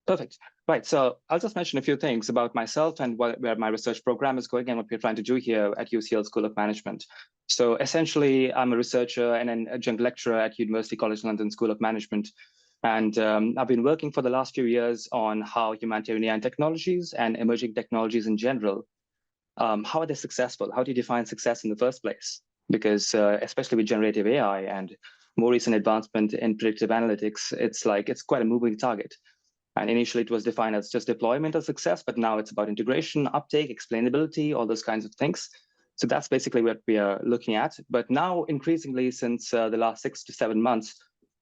H: Perfect. Right. So I'll just mention a few things about myself and where my research program is going and what we're trying to do here at UCL School of Management. So essentially, I'm a researcher and an adjunct lecturer at University College London School of Management. And I've been working for the last few years on how humanitarian technologies and emerging technologies in general, how are they successful? How do you define success in the first place? Because especially with generative AI and more recent advancement in predictive analytics, it's quite a moving target. And initially it was defined as just deployment of success, but now it's about integration, uptake, explainability, all those kinds of things. So that's basically what we are looking at. But now increasingly since the last 6 to 7 months,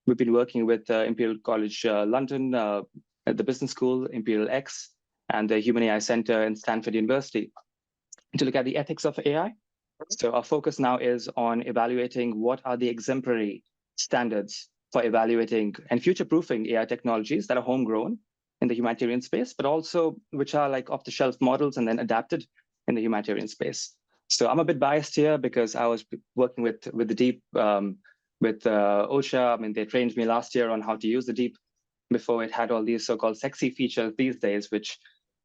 H: we've been working with Imperial College London, at the Business School, Imperial X, and the Human AI Center in Stanford University to look at the ethics of AI. So our focus now is on evaluating what are the exemplary standards for evaluating and future-proofing AI technologies that are homegrown in the humanitarian space, but also which are like off-the-shelf models and then adapted in the humanitarian space. So I'm a bit biased here because I was working with the Deep, with OSHA. I mean, they trained me last year on how to use the Deep before it had all these so-called sexy features these days, which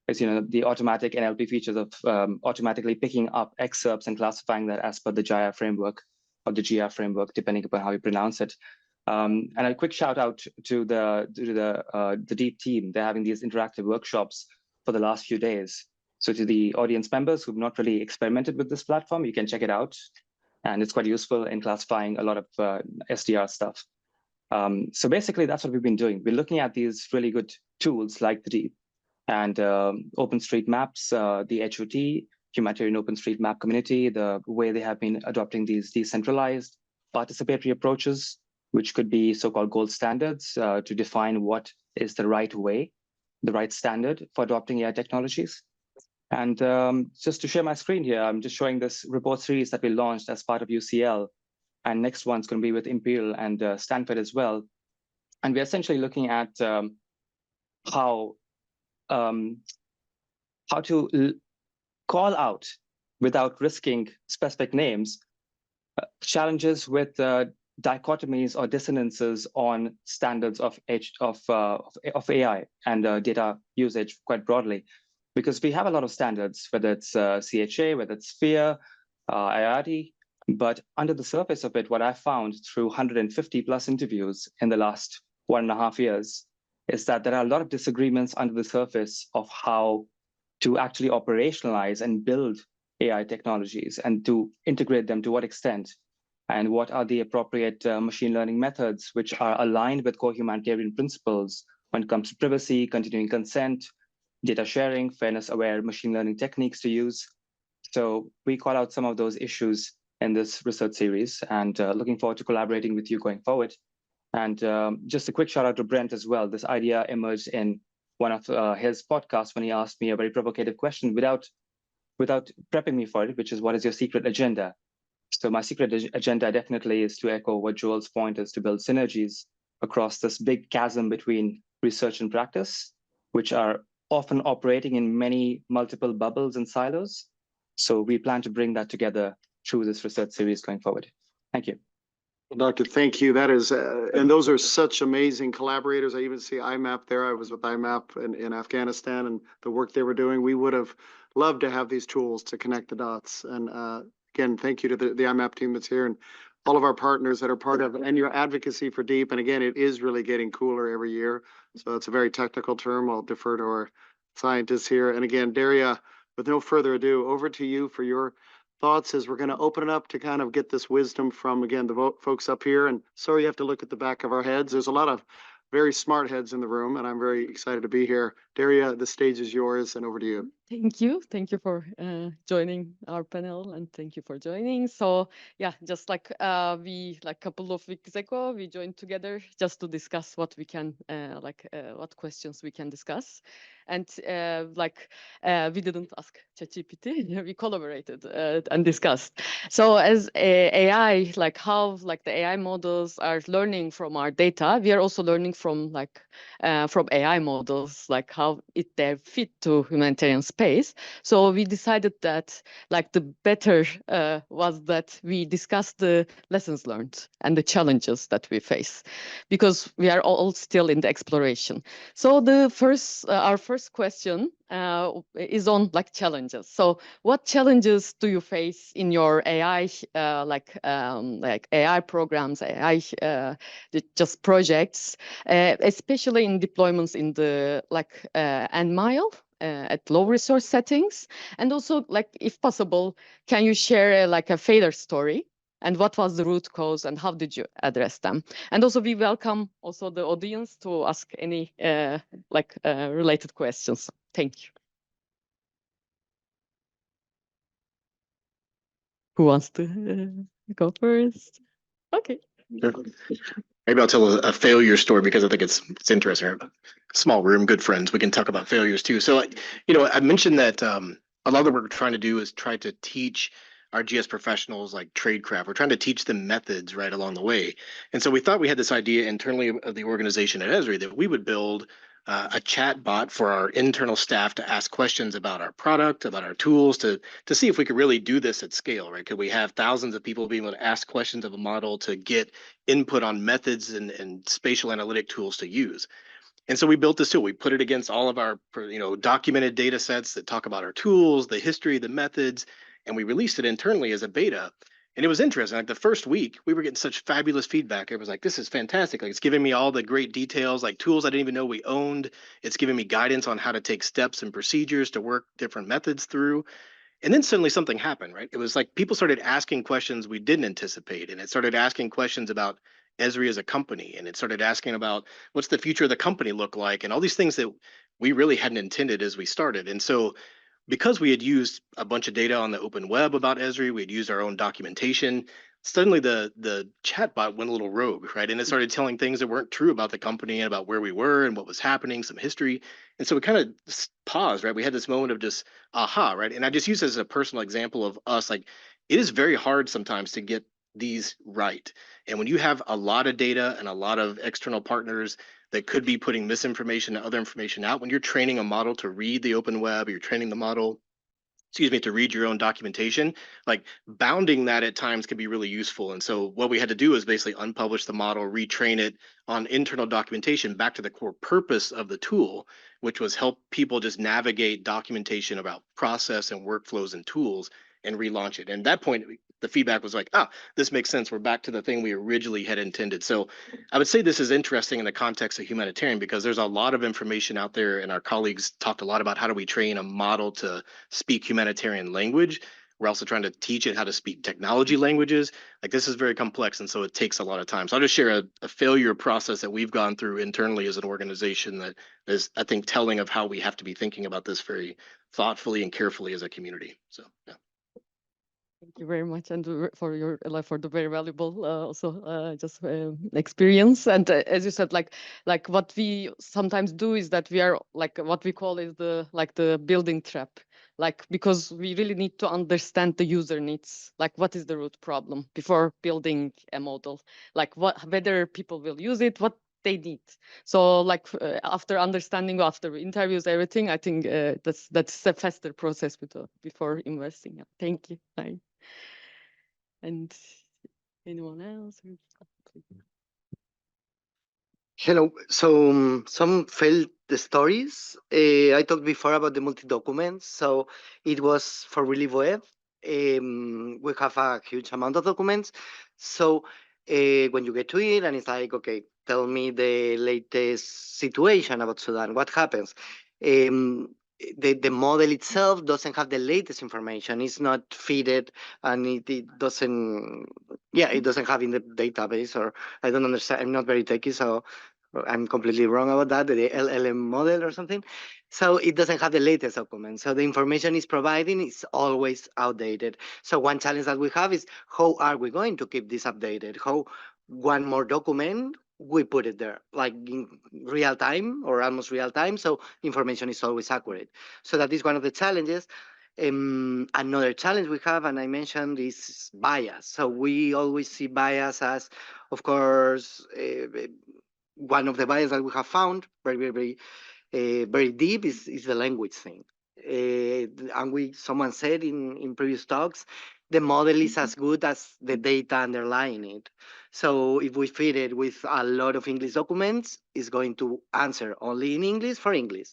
H: is, you know, the automatic NLP features of automatically picking up excerpts and classifying that as per the GIA framework or the GIA framework, depending upon how you pronounce it. And a quick shout out to the Deep team. They're having these interactive workshops for the last few days. So to the audience members who've not really experimented with this platform, you can check it out. And it's quite useful in classifying a lot of SDR stuff. So basically, that's what we've been doing. We're looking at these really good tools like the Deep and OpenStreetMaps, the HOT, Humanitarian OpenStreetMap community, the way they have been adopting these decentralized participatory approaches, which could be so-called gold standards to define what is the right way, the right standard for adopting AI technologies. And just to share my screen here, I'm just showing this report series that we launched as part of UCL. And next one's going to be with Imperial and Stanford as well. And we're essentially looking at how to call out, without risking specific names, challenges with dichotomies or dissonances on standards of AI and data usage quite broadly, because we have a lot of standards, whether it's CHA, whether it's FEAR, IRT, but under the surface of it, what I found through 150 plus interviews in the last 1.5 years is that there are a lot of disagreements under the surface of how to actually operationalize and build AI technologies and to integrate them to what extent, and what are the appropriate machine learning methods which are aligned with core humanitarian principles when it comes to privacy, continuing consent, data sharing, fairness-aware machine learning techniques to use. So we call out some of those issues in this research series, and looking forward to collaborating with you going forward. And just a quick shout out to Brent as well. This idea emerged in one of his podcasts when he asked me a very provocative question without prepping me for it, which is, what is your secret agenda? So my secret agenda definitely is to echo what Joel's point is, to build synergies across this big chasm between research and practice, which are often operating in many multiple bubbles and silos. So we plan to bring that together through this research series going forward. Thank you.
A: Doctor, thank you. That is, and those are such amazing collaborators. I even see IMAP there. I was with IMAP in Afghanistan and the work they were doing. We would have loved to have these tools to connect the dots. And again, thank you to the IMAP team that's here and all of our partners that are part of and your advocacy for DEEP. And again, it is really getting cooler every year. So it's a very technical term. I'll defer to our scientists here. And again, Daria, with no further ado, over to you for your thoughts as we're going to open it up to kind of get this wisdom from, again, the folks up here. And sorry, you have to look at the back of our heads. There's a lot of very smart heads in the room, and I'm very excited to be here. Daria, the stage is yours, and over to you.
G: Thank you. Thank you for joining our panel, and thank you for joining. So yeah, just like we like a couple of weeks ago, we joined together just to discuss what we can what questions we can discuss. And we didn't ask ChatGPT, we collaborated and discussed. So as AI, like how like the AI models are learning from our data, we are also learning from AI models, like how they fit to humanitarian space. So we decided that like the better was that we discuss the lessons learned and the challenges that we face, because we are all still in the exploration. So the our first question is on like challenges. So what challenges do you face in your AI like AI programs, AI just projects, especially in deployments in the end mile at low resource settings? And also, like if possible, can you share like a failure story? And what was the root cause and how did you address them? And also we welcome also the audience to ask any related questions. Thank you. Who wants to go first? Okay.
B: Maybe I'll tell a failure story because I think it's interesting. Small room, good friends. We can talk about failures too. So, I mentioned that a lot of the work we're trying to do is try to teach our GS professionals like tradecraft. We're trying to teach them methods right along the way. And so we thought we had this idea internally of the organization at Esri that we would build a chat bot for our internal staff to ask questions about our product, about our tools, to see if we could really do this at scale, right? Could we have thousands of people being able to ask questions of a model to get input on methods and spatial analytic tools to use? And so we built this tool. We put it against all of our documented data sets that talk about our tools, the history, the methods, and we released it internally as a beta. And it was interesting. Like the first week, we were getting such fabulous feedback. It was like, this is fantastic. Like it's giving me all the great details, like tools I didn't even know we owned. It's giving me guidance on how to take steps and procedures to work different methods through. And then suddenly something happened, right? It was like people started asking questions we didn't anticipate. And it started asking questions about Esri as a company. And it started asking about what's the future of the company look like and all these things that we really hadn't intended as we started. And so because we had used a bunch of data on the open web about Esri, we had used our own documentation, suddenly the chatbot went a little rogue, right? And it started telling things that weren't true about the company and about where we were and what was happening, some history. And so we kind of paused, right? We had this moment of just aha, right? And I just use this as a personal example of us, like it is very hard sometimes to get these right. And when you have a lot of data and a lot of external partners that could be putting misinformation and other information out, when you're training a model to read the open web, or you're training the model, to read your own documentation, like bounding that at times can be really useful. And so what we had to do is basically unpublish the model, retrain it on internal documentation back to the core purpose of the tool, which was help people just navigate documentation about process and workflows and tools and relaunch it. And at that point, the feedback was like, this makes sense. We're back to the thing we originally had intended. So I would say this is interesting in the context of humanitarian because there's a lot of information out there, and our colleagues talked a lot about how do we train a model to speak humanitarian language. We're also trying to teach it how to speak technology languages. Like this is very complex, and so it takes a lot of time. So I'll just share a failure process that we've gone through internally as an organization that is, I think, telling of how we have to be thinking about this very thoughtfully and carefully as a community. So, yeah.
G: Thank you very much, and for your for the very valuable experience. And as you said, like what we sometimes do is that we are like what we call is the building trap. Like because we really need to understand the user needs, like what is the root problem before building a model, like whether people will use it, what they need. So like after understanding, after interviews, everything, I think that's a faster process before investing. Thank you. Bye. And anyone else?
D: Hello. So some failed stories. I talked before about the multi-documents. So it was for Relief Web. We have a huge amount of documents. So when you get to it and it's like, okay, tell me the latest situation about Sudan. What happens? The model itself doesn't have the latest information. It's not fed and it doesn't, yeah, it doesn't have in the database, or I don't understand. I'm not very techy, so I'm completely wrong about that, the LLM model or something. So it doesn't have the latest document. So the information it's providing is always outdated. So one challenge that we have is how are we going to keep this updated? How one more document, we put it there, like in real time or almost real time. So information is always accurate. So that is one of the challenges. Another challenge we have, and I mentioned, is bias. So we always see bias as, of course, one of the bias that we have found very deep is the language thing. And someone said in previous talks, the model is as good as the data underlying it. So if we feed it with a lot of English documents, it's going to answer only in English for English.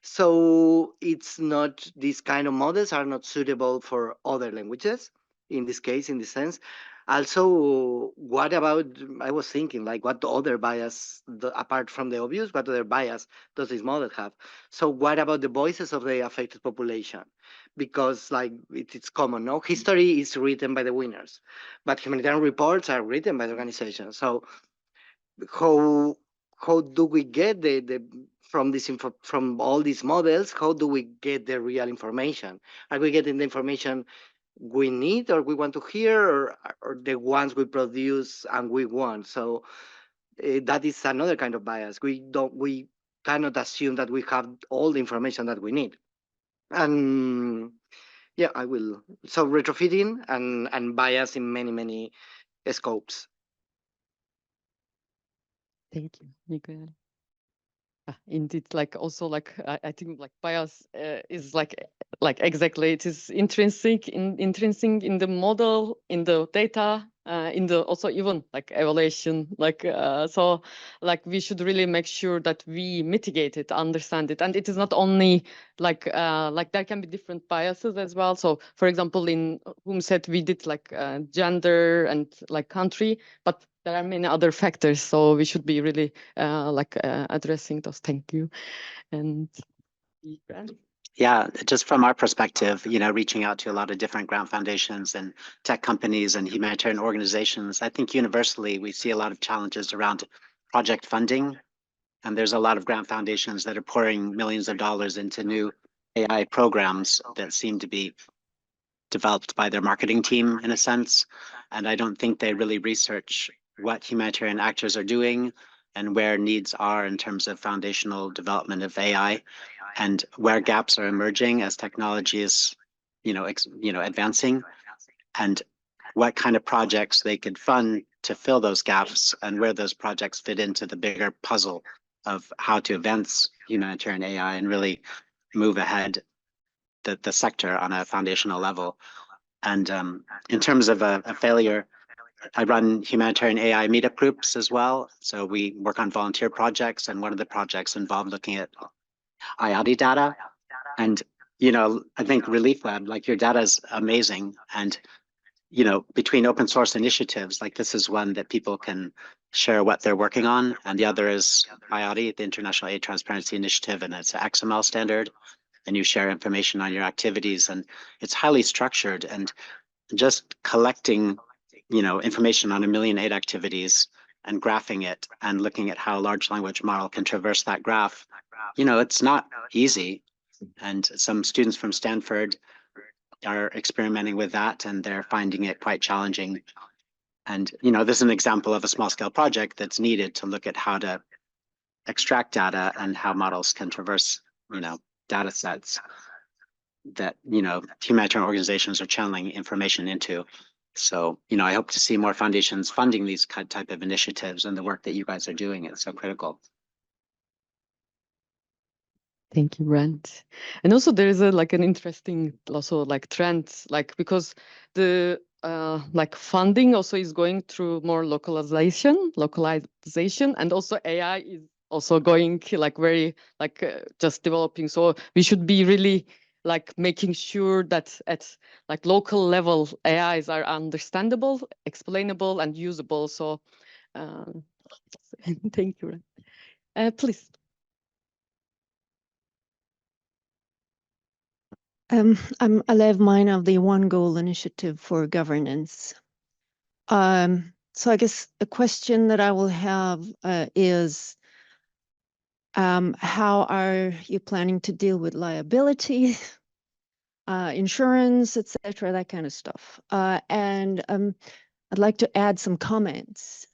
D: So it's not, these kind of models are not suitable for other languages in this case, in this sense. Also, what about, I was thinking, like, what other bias, apart from the obvious, what other bias does this model have? So what about the voices of the affected population? Because like it's common, no? History is written by the winners, but humanitarian reports are written by the organizations. So how do we get the from this info, from all these models, how do we get the real information? Are we getting the information we need or we want to hear, or the ones we produce and we want? So that is another kind of bias. We cannot assume that we have all the information that we need. And yeah, I will. So retrofitting and bias in many scopes.
G: Thank you, Miguel. Indeed, like also like I think like bias is like exactly, it is intrinsic in the model, in the data, in the also even like evaluation, like so like we should really make sure that we mitigate it, understand it, and it is not only like there can be different biases as well. So for example, in whom said we did like gender and like country, but there are many other factors, so we should be really addressing those. Thank you. And
E: yeah, just from our perspective, reaching out to a lot of different grant foundations and tech companies and humanitarian organizations, I think universally we see a lot of challenges around project funding. And there's a lot of grant foundations that are pouring millions of dollars into new AI programs that seem to be developed by their marketing team in a sense. And I don't think they really research what humanitarian actors are doing and where needs are in terms of foundational development of AI, and where gaps are emerging as technology is, advancing, and what kind of projects they could fund to fill those gaps, and where those projects fit into the bigger puzzle of how to advance humanitarian AI and really move ahead the sector on a foundational level. And in terms of a failure, I run humanitarian AI meetup groups as well. So we work on volunteer projects, and one of the projects involved looking at IATI data. And, I think Relief Lab, like your data is amazing. And, between open source initiatives, like this is one that people can share what they're working on. And the other is IATI, the International Aid Transparency Initiative, and it's an XML standard. And you share information on your activities, and it's highly structured. And just collecting information on 1 million aid activities and graphing it and looking at how a large language model can traverse that graph, it's not easy. And some students from Stanford are experimenting with that, and they're finding it quite challenging. And, this is an example of a small scale project that's needed to look at how to extract data and how models can traverse, data sets that, humanitarian organizations are channeling information into. So, I hope to see more foundations funding these type of initiatives, and the work that you guys are doing. It's so critical.
G: Thank you, Brent. And also there is an interesting also trend, because the funding also is going through more localization, and also AI is also going very just developing. So we should be really making sure that at local level AIs are understandable, explainable, and usable. So thank you. Please.
I: I'm Alev Mine of the One Goal Initiative for Governance. So I guess the question that I will have is, how are you planning to deal with liability, insurance, etc., that kind of stuff? And I'd like to add some comments.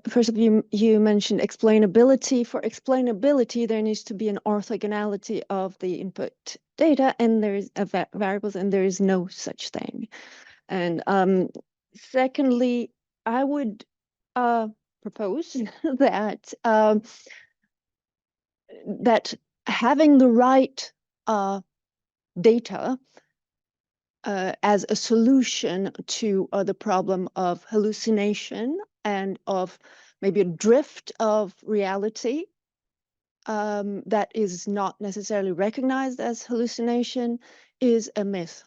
I: First of all, you mentioned explainability. For explainability, there needs to be an orthogonality of the input data, and there is variables, and there is no such thing. And secondly, I would propose that that having the right data as a solution to the problem of hallucination and of maybe a drift of reality that is not necessarily recognized as hallucination is a myth.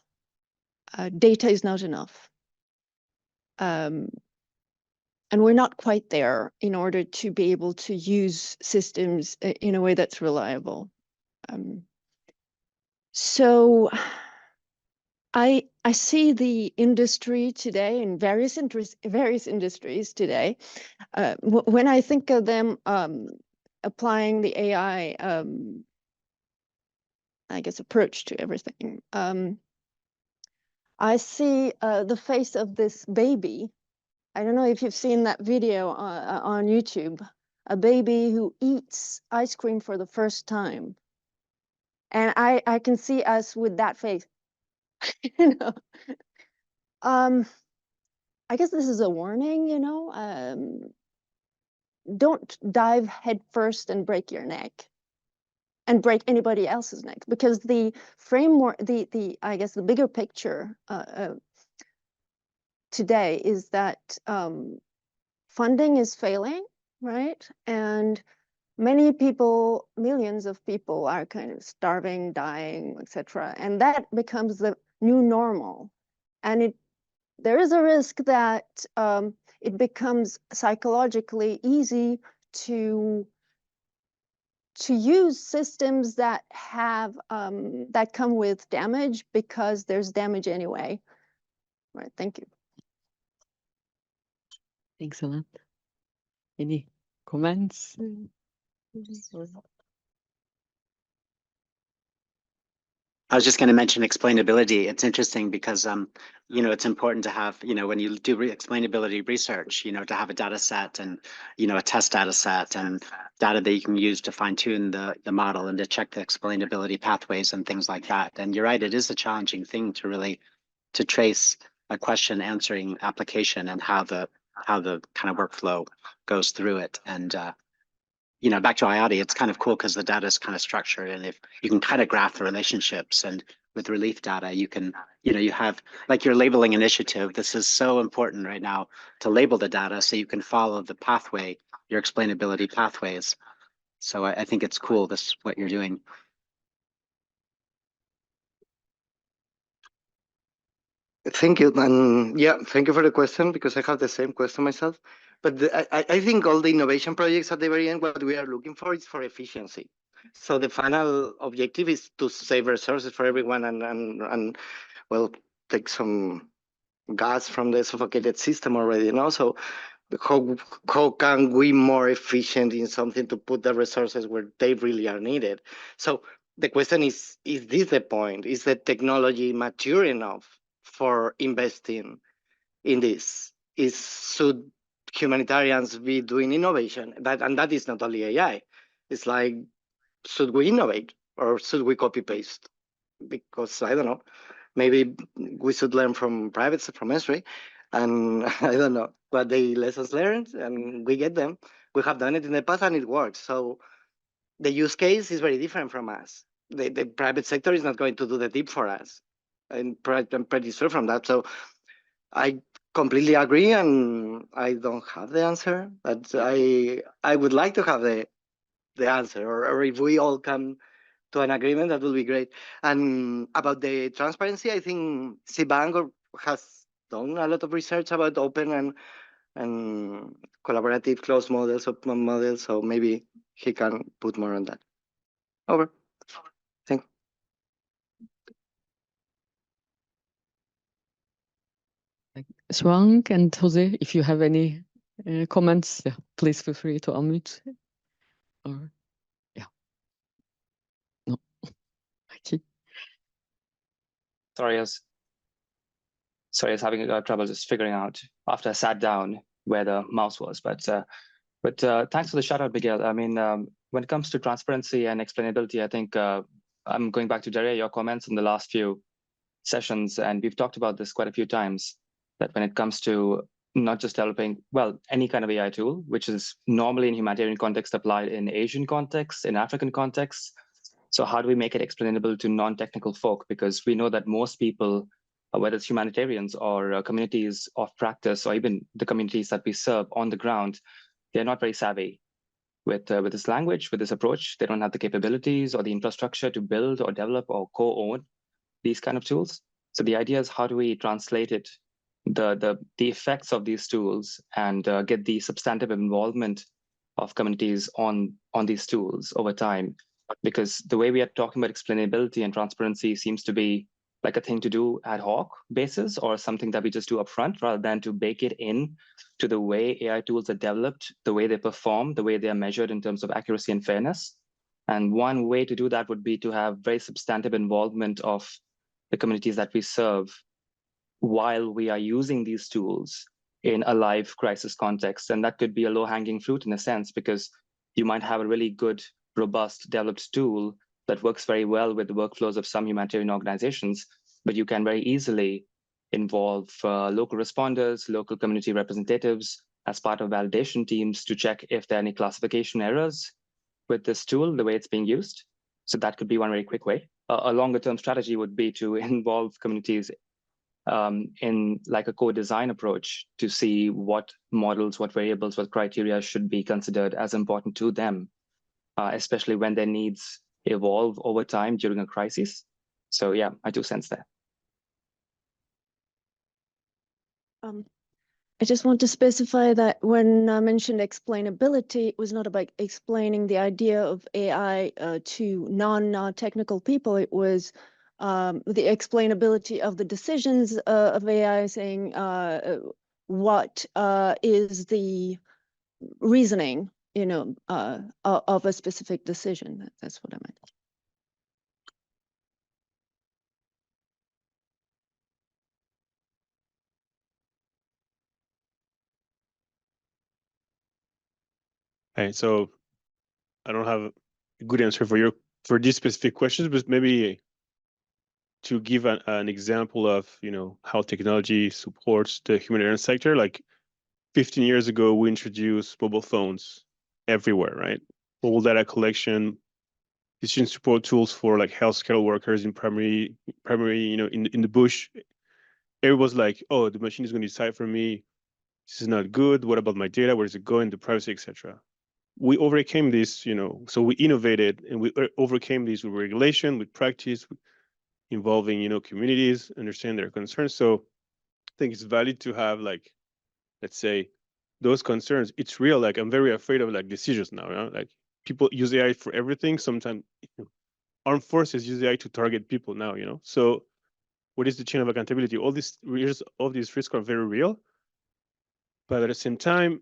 I: Data is not enough. And we're not quite there in order to be able to use systems in a way that's reliable. So I see the industry today in various industries today. When I think of them applying the AI, I guess, approach to everything, I see the face of this baby. I don't know if you've seen that video on YouTube, a baby who eats ice cream for the first time. And I can see us with that face. You know? I guess this is a warning, don't dive head first and break your neck and break anybody else's neck, because the framework, I guess the bigger picture today is that funding is failing, right? And many people, millions of people are kind of starving, dying, etc. And that becomes the new normal. And there is a risk that it becomes psychologically easy to use systems that have that come with damage because there's damage anyway. Right. Thank you.
G: Thanks a lot. Any comments?
E: I was just going to mention explainability. It's interesting because, it's important to have, when you do explainability research, to have a data set and, a test data set and data that you can use to fine tune the model and to check the explainability pathways and things like that. And you're right, it is a challenging thing to really, to trace a question answering application and how the kind of workflow goes through it. And, back to IATI, it's kind of cool because the data is kind of structured, and if you can kind of graph the relationships, and with relief data, you can, you have like your labeling initiative. This is so important right now to label the data so you can follow the pathway, your explainability pathways. So I think it's cool, this what you're doing.
D: Thank you. And yeah, thank you for the question, because I have the same question myself. But I think all the innovation projects at the very end, what we are looking for is for efficiency. So the final objective is to save resources for everyone and well, take some gas from the suffocated system already, So how can we more efficient in something to put the resources where they really are needed? So the question is this the point? Is the technology mature enough for investing in this? Should humanitarians be doing innovation? And that is not only AI. It's should we innovate or should we copy paste? Because I don't know. maybe we should learn from Esri, and I don't know what the lessons learned, and we get them. We have done it in the past and it works. So the use case is very different from us. The private sector is not going to do the deep for us. I'm pretty sure from that. So I completely agree, and I don't have the answer, but I would like to have the answer, or if we all come to an agreement, that will be great. And about the transparency, I think Cbank has done a lot of research about open and collaborative closed models, open models, so maybe he can put more on that. Over. Thank you.
G: Shuang and Jose, if you have any comments, yeah, please feel free to unmute. Or yeah, no, okay.
H: Sorry, I was having trouble just figuring out after I sat down where the mouse was. But thanks for the shout out, Miguel. I mean, when it comes to transparency and explainability, I think I'm going back to Daria, your comments in the last few sessions, and we've talked about this quite a few times, that when it comes to not just developing, well, any kind of AI tool, which is normally in humanitarian context applied in Asian contexts, in African contexts. So how do we make it explainable to non-technical folk? Because we know that most people, whether it's humanitarians or communities of practice, or even the communities that we serve on the ground, they're not very savvy with this language, with this approach. They don't have the capabilities or the infrastructure to build or develop or co-own these kind of tools. So the idea is, how do we translate it, the effects of these tools, and get the substantive involvement of communities on these tools over time? Because the way we are talking about explainability and transparency seems to be like a thing to do ad hoc basis, or something that we just do upfront, rather than to bake it in to the way AI tools are developed, the way they perform, the way they are measured in terms of accuracy and fairness. And one way to do that would be to have very substantive involvement of the communities that we serve while we are using these tools in a live crisis context. And that could be a low-hanging fruit in a sense, because you might have a really good, robust, developed tool that works very well with the workflows of some humanitarian organizations, but you can very easily involve local responders, local community representatives as part of validation teams to check if there are any classification errors with this tool, the way it's being used. So that could be one very quick way. A longer term strategy would be to involve communities in like a co-design approach to see what models, what variables, what criteria should be considered as important to them, especially when their needs evolve over time during a crisis. So yeah, I do sense that.
I: I just want to specify that when I mentioned explainability, it was not about explaining the idea of AI to non-technical people. It was the explainability of the decisions of AI, saying what is the reasoning, of a specific decision. That's what I meant.
J: Okay, so I don't have a good answer for these specific questions, but maybe to give an example of how technology supports the humanitarian sector. Like 15 years ago, we introduced mobile phones everywhere, right? Mobile data collection, decision support tools for like healthcare workers in primary, in the bush. Everyone's like, oh, the machine is going to decide for me. This is not good. What about my data? Where is it going? The privacy, etc. We overcame this, so we innovated and we overcame this with regulation, with practice, involving, communities, understand their concerns. So I think it's valid to have like, let's say, those concerns. It's real. Like I'm very afraid of like decisions now. Like people use AI for everything. Sometimes armed forces use AI to target people now. So what is the chain of accountability? All these risks are very real. But at the same time,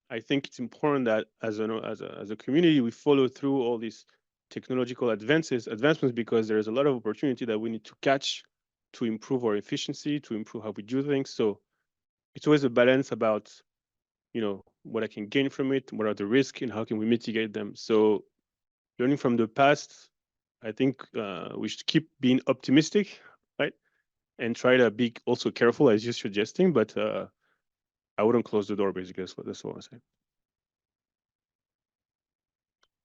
J: I think it's important that as a community, we follow through all these technological advancements, because there is a lot of opportunity that we need to catch to improve our efficiency, to improve how we do things. So it's always a balance about, what I can gain from it, what are the risks, and how can we mitigate them. So learning from the past, I think we should keep being optimistic, right? and try to be also careful as you're suggesting, but I wouldn't close the door, basically. That's what I'm saying.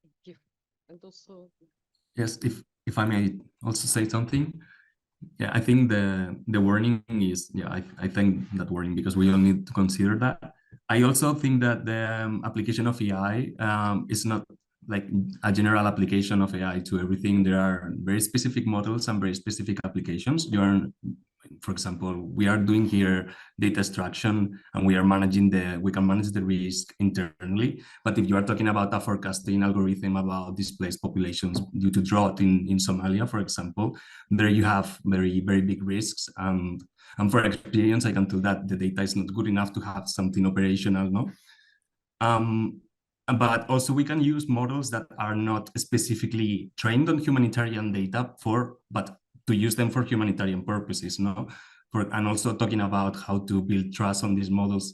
G: Thank you. And also,
F: Yes, if I may also say something. Yeah, I think the warning is, yeah, I think that warning, because we all need to consider that. I also think that the application of AI is not like a general application of AI to everything. There are very specific models and very specific applications. For example, we are doing here data extraction, and we can manage the risk internally. But if you are talking about a forecasting algorithm about displaced populations due to drought in Somalia, for example, there you have very, very big risks. And for experience, I can tell that the data is not good enough to have something operational, no? But also we can use models that are not specifically trained on humanitarian data but to use them for humanitarian purposes, no? And also talking about how to build trust on these models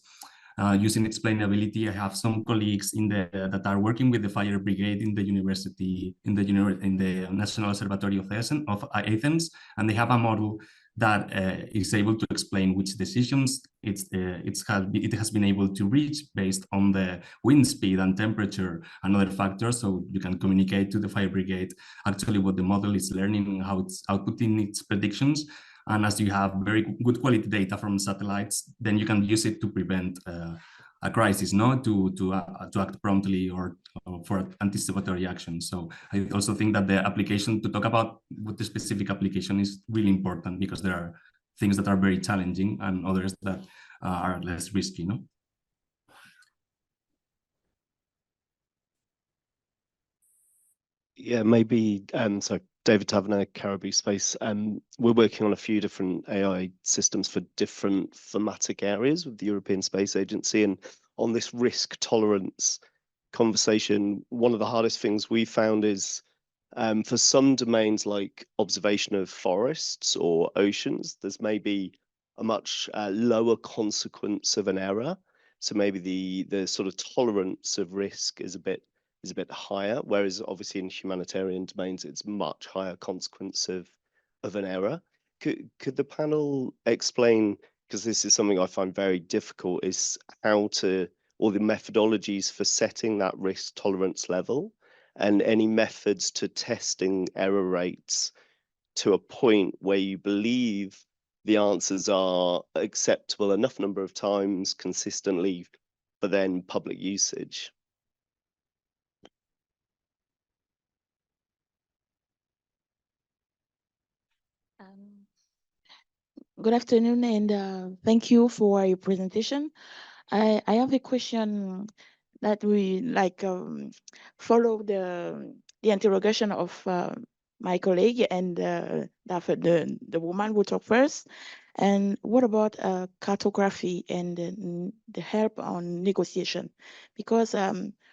F: using explainability. I have some colleagues that are working with the fire brigade in the university, in the National Observatory of Athens, and they have a model that is able to explain which decisions it has been able to reach based on the wind speed and temperature and other factors. So you can communicate to the fire brigade actually what the model is learning, how it's outputting its predictions. And as you have very good quality data from satellites, then you can use it to prevent a crisis, no? To act promptly or for anticipatory action. So I also think that the application, to talk about what the specific application is, really important, because there are things that are very challenging and others that are less risky, no?
K: Yeah, maybe. So David Taverner, Caribou Space. We're working on a few different AI systems for different thematic areas with the European Space Agency. And on this risk tolerance conversation, one of the hardest things we found is for some domains like observation of forests or oceans, there's maybe a much lower consequence of an error. So maybe the sort of tolerance of risk is a bit higher, whereas obviously in humanitarian domains it's much higher consequence of an error. Could the panel explain, because this is something I find very difficult, is how to, or the methodologies for setting that risk tolerance level, and any methods to testing error rates to a point where you believe the answers are acceptable enough number of times consistently for then public usage?
L: Good afternoon, and thank you for your presentation. I have a question that we follow the interrogation of my colleague and the woman who talked first. And what about cartography and the help on negotiation? Because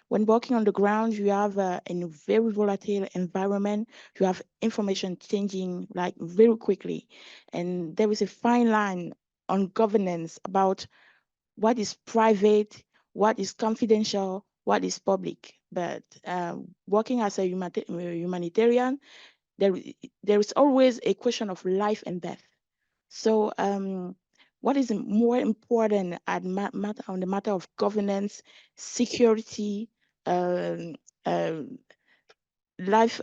L: when working on the ground, you have in a very volatile environment, you have information changing like very quickly. And there is a fine line on governance about what is private, what is confidential, what is public. But working as a humanitarian, there is always a question of life and death. So what is more important on the matter of governance, security, life,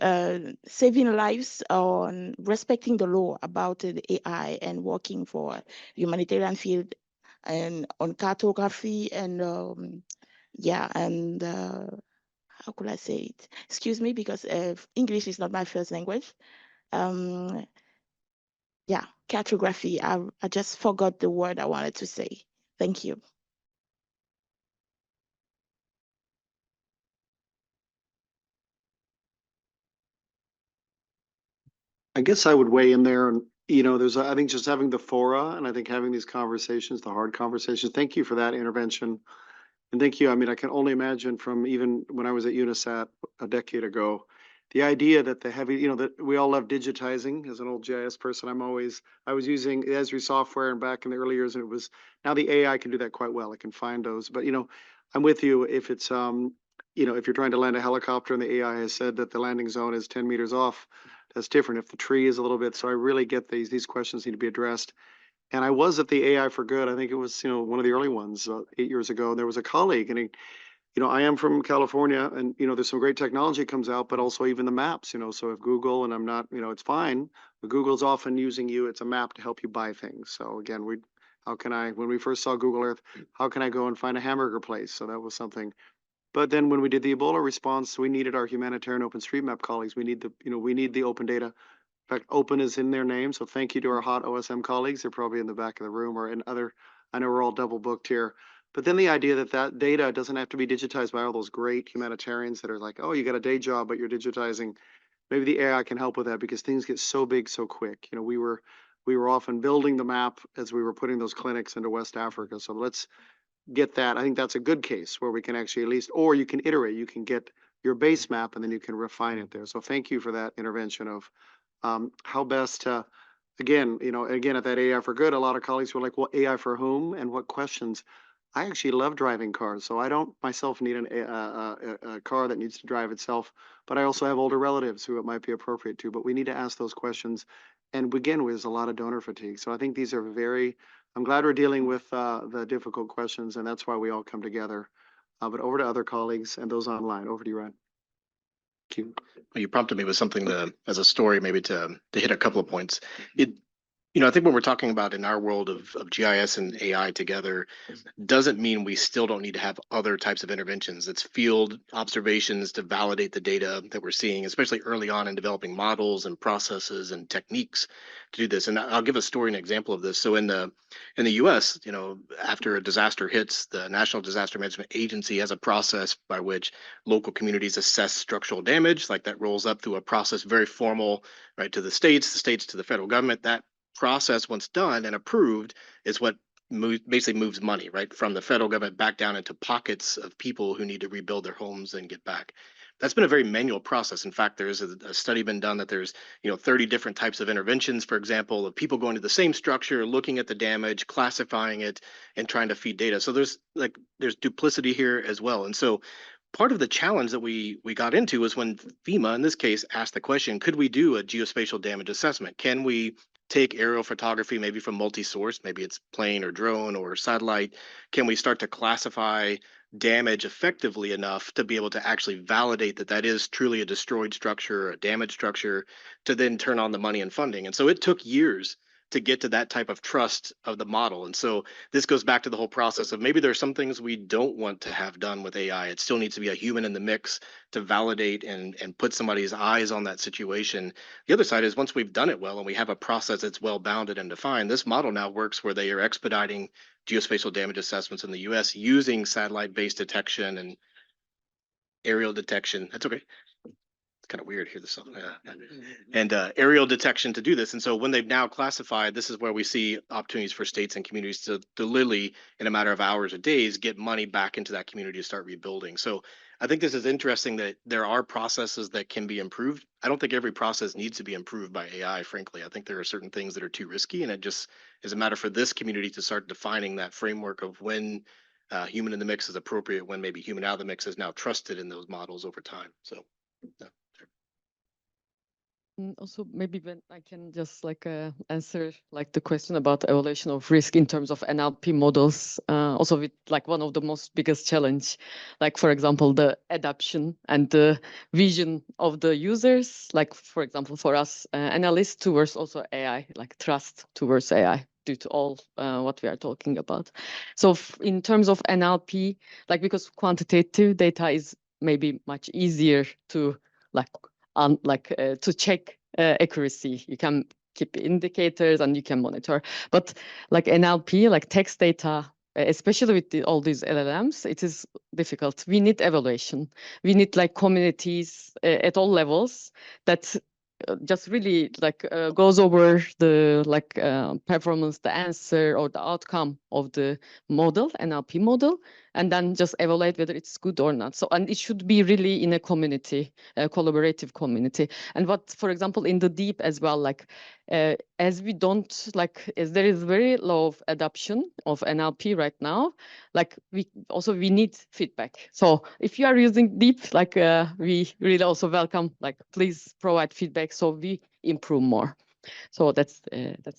L: saving lives, on respecting the law about the AI and working for humanitarian field and on cartography and yeah, and how could I say it? Excuse me, because English is not my first language. Yeah, cartography. I just forgot the word I wanted to say. Thank you.
A: I guess I would weigh in there, and I think just having the fora, and I think having these conversations, the hard conversations. Thank you for that intervention, and thank you. I mean, I can only imagine from even when I was at UNISAT a decade ago, the idea that that we all love digitizing. As an old GIS person, I was using Esri software, and back in the early years, and now the AI can do that quite well. It can find those, but I'm with you. If it's if you're trying to land a helicopter and the AI has said that the landing zone is 10 meters off, that's different. If the tree is a little bit, so I really get these questions need to be addressed. And I was at the AI for Good. I think it was, one of the early ones 8 years ago. There was a colleague, and I am from California, and there's some great technology comes out, but also even the maps. So if Google, and I'm not, it's fine, but Google's often using you. It's a map to help you buy things. So again, when we first saw Google Earth, how can I go and find a hamburger place? So that was something. But then when we did the Ebola response, we needed our humanitarian OpenStreetMap colleagues. We need the open data. In fact, open is in their name. So thank you to our hot OSM colleagues. They're probably in the back of the room or in other, I know we're all double booked here. But then the idea that data doesn't have to be digitized by all those great humanitarians that are like, oh, you got a day job, but you're digitizing. Maybe the AI can help with that because things get so big so quick. We were often building the map as we were putting those clinics into West Africa. So let's get that. I think that's a good case where we can actually at least, or you can iterate, you can get your base map and then you can refine it there. So thank you for that intervention of how best to, again at that AI for Good, a lot of colleagues were like, well, AI for whom and what questions? I actually love driving cars, so I don't myself need a car that needs to drive itself, but I also have older relatives who it might be appropriate to, but we need to ask those questions. And again, there's a lot of donor fatigue. So I think these are I'm glad we're dealing with the difficult questions, and that's why we all come together. But over to other colleagues and those online. Over to you, Ryan. Thank you.
B: You prompted me with something as a story, maybe to hit a couple of points. I think when we're talking about in our world of GIS and AI together, doesn't mean we still don't need to have other types of interventions. It's field observations to validate the data that we're seeing, especially early on in developing models and processes and techniques to do this. And I'll give a story, an example of this. So in the US, after a disaster hits, the National Disaster Management Agency has a process by which local communities assess structural damage. Like that rolls up through a process, very formal, right, to the states to the federal government. That process, once done and approved, is what basically moves money right from the federal government back down into pockets of people who need to rebuild their homes and get back. That's been a very manual process. In fact, there's a study been done that there's 30 different types of interventions, for example, of people going to the same structure, looking at the damage, classifying it, and trying to feed data. So there's duplicity here as well. And so part of the challenge that we got into was when FEMA, in this case, asked the question, could we do a geospatial damage assessment? Can we take aerial photography, maybe from multi-source, maybe it's plane or drone or satellite? Can we start to classify damage effectively enough to be able to actually validate that is truly a destroyed structure, a damaged structure, to then turn on the money and funding? And so it took years to get to that type of trust of the model. And so this goes back to the whole process of maybe there's some things we don't want to have done with AI. It still needs to be a human in the mix to validate and put somebody's eyes on that situation. The other side is once we've done it well and we have a process that's well bounded and defined, this model now works where they are expediting geospatial damage assessments in the US using satellite-based detection and aerial detection. That's okay. It's kind of weird here, this and aerial detection to do this. And so when they've now classified, this is where we see opportunities for states and communities to literally, in a matter of hours or days, get money back into that community to start rebuilding. So I think this is interesting that there are processes that can be improved. I don't think every process needs to be improved by AI, frankly. I think there are certain things that are too risky, and it just is a matter for this community to start defining that framework of when human in the mix is appropriate, when maybe human out of the mix is now trusted in those models over time. So yeah.
G: Also, maybe when I can just answer the question about evaluation of risk in terms of NLP models. Also, with one of the most biggest challenge, for example, the adoption and the vision of the users. For example, for us analysts towards also AI, trust towards AI due to all what we are talking about. So in terms of NLP, because quantitative data is maybe much easier to to check accuracy. You can keep indicators and you can monitor. But NLP, text data, especially with all these LLMs, it is difficult. We need evaluation. We need communities at all levels that just really goes over the performance, the answer or the outcome of the model, NLP model, and then just evaluate whether it's good or not. So, and it should be really in a community, a collaborative community. And what, for example, in the deep as well, like as we don't like, as there is very low adoption of NLP right now, like we need feedback. So if you are using deep, like we really also welcome, like please provide feedback so we improve more. So that's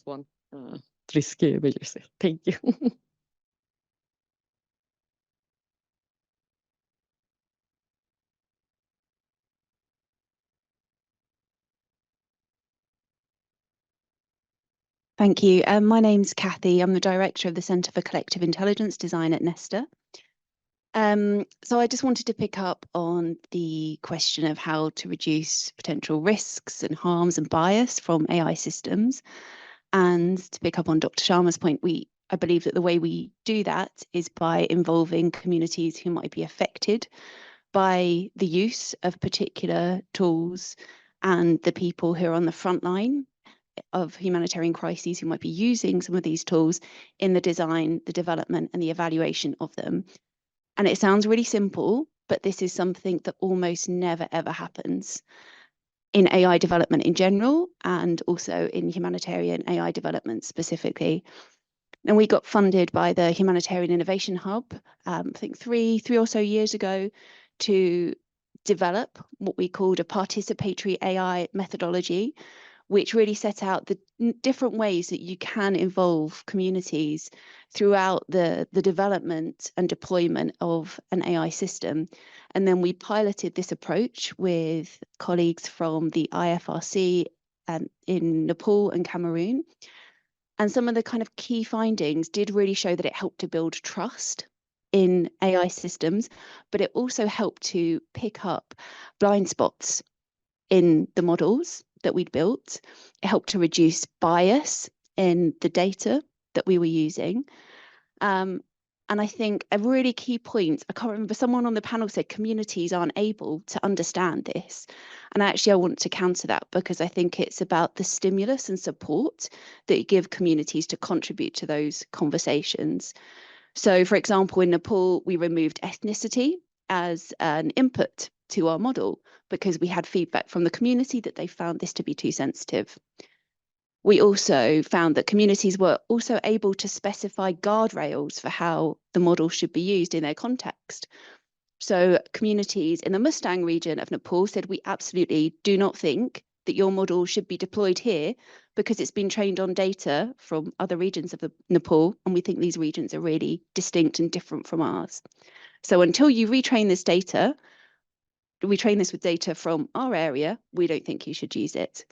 G: one risky measure. Thank you.
M: Thank you. My name's Kathy. I'm the director of the Centre for Collective Intelligence Design at Nesta. So I just wanted to pick up on the question of how to reduce potential risks and harms and bias from AI systems. And to pick up on Dr. Sharma's point, I believe that the way we do that is by involving communities who might be affected by the use of particular tools and the people who are on the front line of humanitarian crises who might be using some of these tools in the design, the development, and the evaluation of them. And it sounds really simple, but this is something that almost never, ever happens in AI development in general, and also in humanitarian AI development specifically. And we got funded by the Humanitarian Innovation Hub, I think three or so years ago, to develop what we called a participatory AI methodology, which really set out the different ways that you can involve communities throughout the development and deployment of an AI system. And then we piloted this approach with colleagues from the IFRC in Nepal and Cameroon. And some of the kind of key findings did really show that it helped to build trust in AI systems, but it also helped to pick up blind spots in the models that we'd built. It helped to reduce bias in the data that we were using. And I think a really key point, I can't remember, someone on the panel said communities aren't able to understand this. And actually I want to counter that, because I think it's about the stimulus and support that you give communities to contribute to those conversations. So for example, in Nepal, we removed ethnicity as an input to our model because we had feedback from the community that they found this to be too sensitive. We also found that communities were also able to specify guardrails for how the model should be used in their context. So communities in the Mustang region of Nepal said, we absolutely do not think that your model should be deployed here because it's been trained on data from other regions of Nepal, and we think these regions are really distinct and different from ours. So until you retrain this data, we train this with data from our area, we don't think you should use it.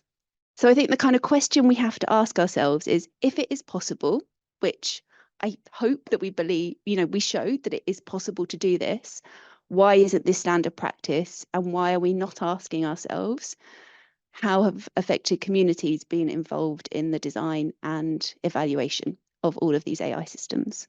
M: So I think the kind of question we have to ask ourselves is, if it is possible, which I hope that we believe, we showed that it is possible to do this, why isn't this standard practice? And why are we not asking ourselves, how have affected communities been involved in the design and evaluation of all of these AI systems?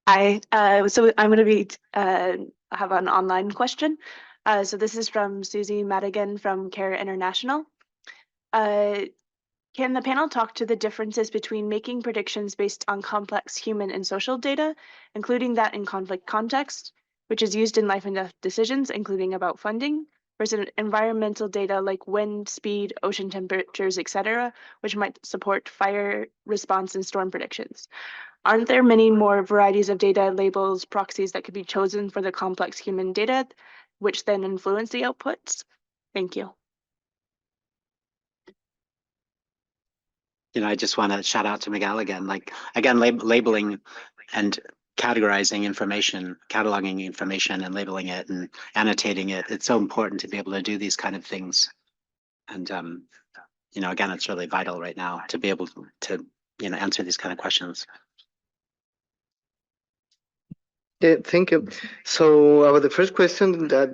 N: Hi, so I'm going to have an online question. So this is from Susie Madigan from CARE International. Can the panel talk to the differences between making predictions based on complex human and social data, including that in conflict context, which is used in life and death decisions, including about funding, versus environmental data like wind speed, ocean temperatures, etc., which might support fire response and storm predictions? Aren't there many more varieties of data, labels, proxies that could be chosen for the complex human data, which then influence the outputs? Thank you.
E: I just want to shout out to Miguel again, labeling and categorizing information, cataloging information and labeling it and annotating it. It's so important to be able to do these kind of things. And, again, it's really vital right now to be able to answer these kind of questions.
D: Yeah, thank you. So about the first question, that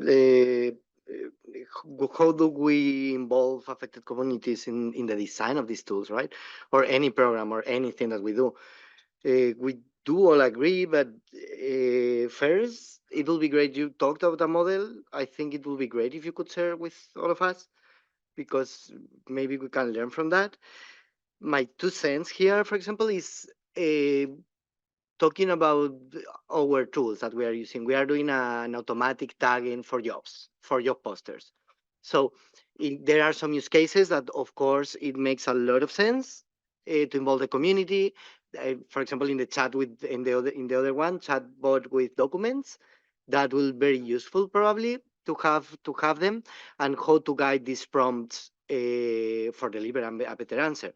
D: how do we involve affected communities in the design of these tools, right? Or any program or anything that we do. We do all agree, but first, it will be great. You talked about a model. I think it will be great if you could share with all of us, because maybe we can learn from that. My 2 cents here, for example, is talking about our tools that we are using. We are doing an automatic tagging for jobs, for job posters. So there are some use cases that, of course, it makes a lot of sense to involve the community. For example, in the chat with in the other one, chatbot with documents, that will be very useful probably to have them, and how to guide these prompts for delivering a better answer.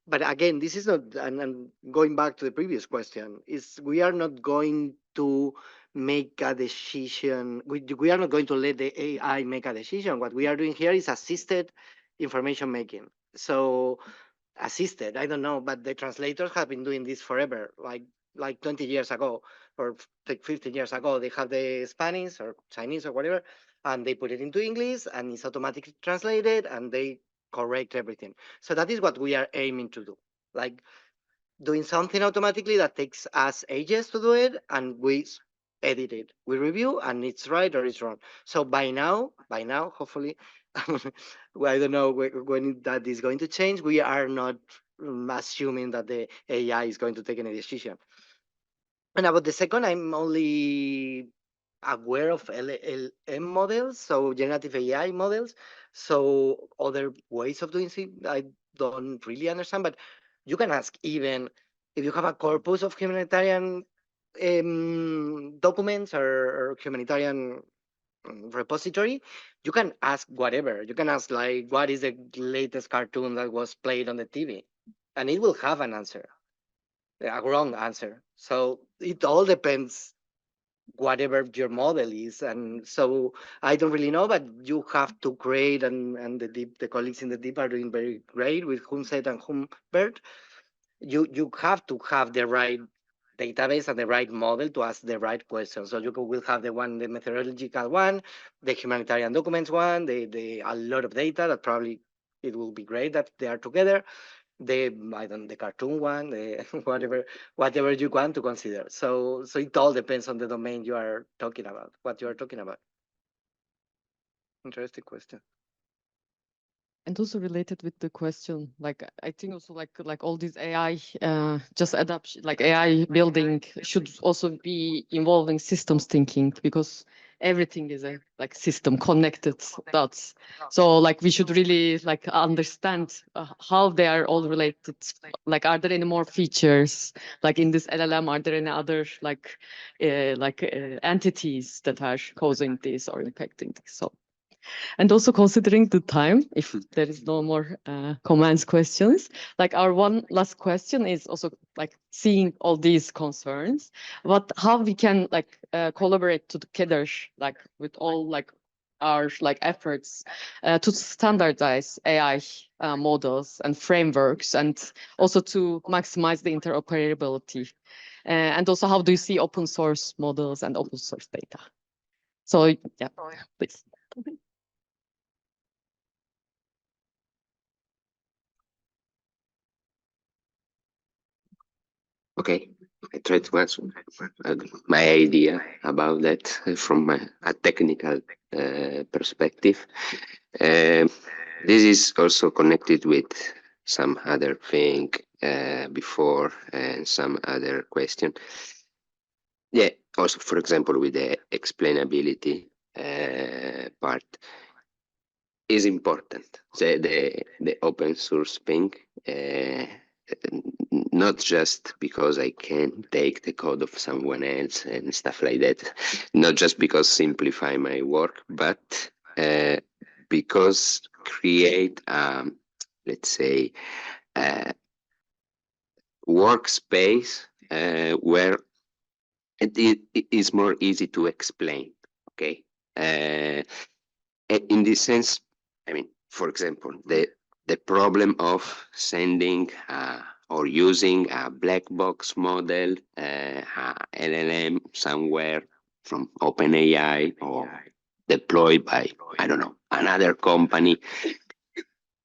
D: But again, this is not, and going back to the previous question, is we are not going to make a decision. We are not going to let the AI make a decision. What we are doing here is assisted information making. So assisted, I don't know, but the translators have been doing this forever, like 20 years ago or 15 years ago. They have the Spanish or Chinese or whatever, and they put it into English, and it's automatically translated, and they correct everything. So that is what we are aiming to do, like doing something automatically that takes us ages to do it, and we edit it, we review, and it's right or it's wrong. So by now, hopefully, well, I don't know when that is going to change. We are not assuming that the AI is going to take any decision. And about the second, I'm only aware of LLM models, so generative AI models. So other ways of doing it, I don't really understand. But you can ask, even if you have a corpus of humanitarian documents or humanitarian repository, you can ask whatever. You can ask, like, what is the latest cartoon that was played on the TV? And it will have an answer, a wrong answer. So it all depends whatever your model is. And so I don't really know, but you have to create, and the colleagues in the deep are doing very great with Humset and Humbert. You have to have the right database and the right model to ask the right questions. So you will have the methodological one, the humanitarian documents one, the a lot of data that probably it will be great that they are together. The cartoon one, the whatever you want to consider. So it all depends on the domain you are talking about, what you are talking about. Interesting question.
G: And also related with the question, like I think also like all these AI just adaptation, like AI building should also be involving systems thinking, because everything is a like system connected dots. So like we should really like understand how they are all related. Like, are there any more features like in this LLM? Are there any other like entities that are causing this or impacting this? So. And also considering the time, if there is no more comments, questions, like our one last question is also like seeing all these concerns, how we can like collaborate together, like with all like our like efforts to standardize AI models and frameworks, and also to maximize the interoperability. And also, how do you see open source models and open source data? So yeah, please.
C: Okay, I try to answer my idea about that from a technical perspective. This is also connected with some other thing before and some other question. Yeah, also, for example, with the explainability part is important. The open source thing, not just because I can take the code of someone else and stuff like that, not just because simplify my work, but because create, let's say, workspace where it is more easy to explain. Okay, in this sense, I mean, for example, the problem of sending or using a black box model, LLM somewhere from OpenAI or deployed by, I don't know, another company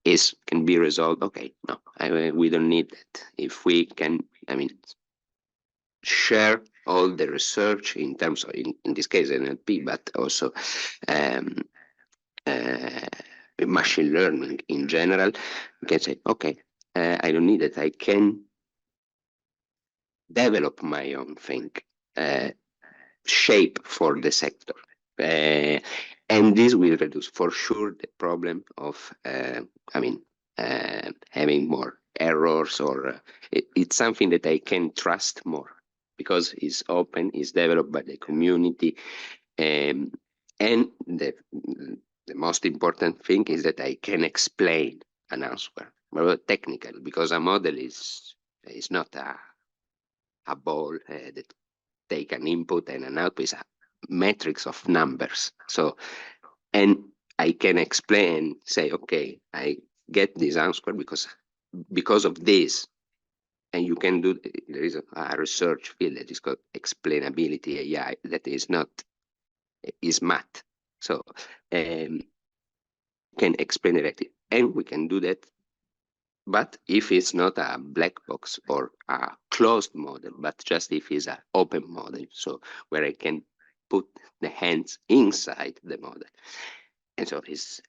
C: can be resolved. Okay, no, we don't need that. If we can, I mean, share all the research in terms of, in this case, NLP, but also machine learning in general. You can say, okay, I don't need it. I can develop my own thing, shape for the sector. And this will reduce for sure the problem of, having more errors, or it's something that I can trust more because it's open, it's developed by the community. And the most important thing is that I can explain an answer, well, technical, because a model is not a ball that take an input and an output, is a matrix of numbers. So, and I can explain, say, okay, I get this answer because of this. And you can do, there is a research field that is called explainability AI that is math. So can explain it, and we can do that. But if it's not a black box or a closed model, but just if it's an open model, so where I can put the hands inside the model. And so it's,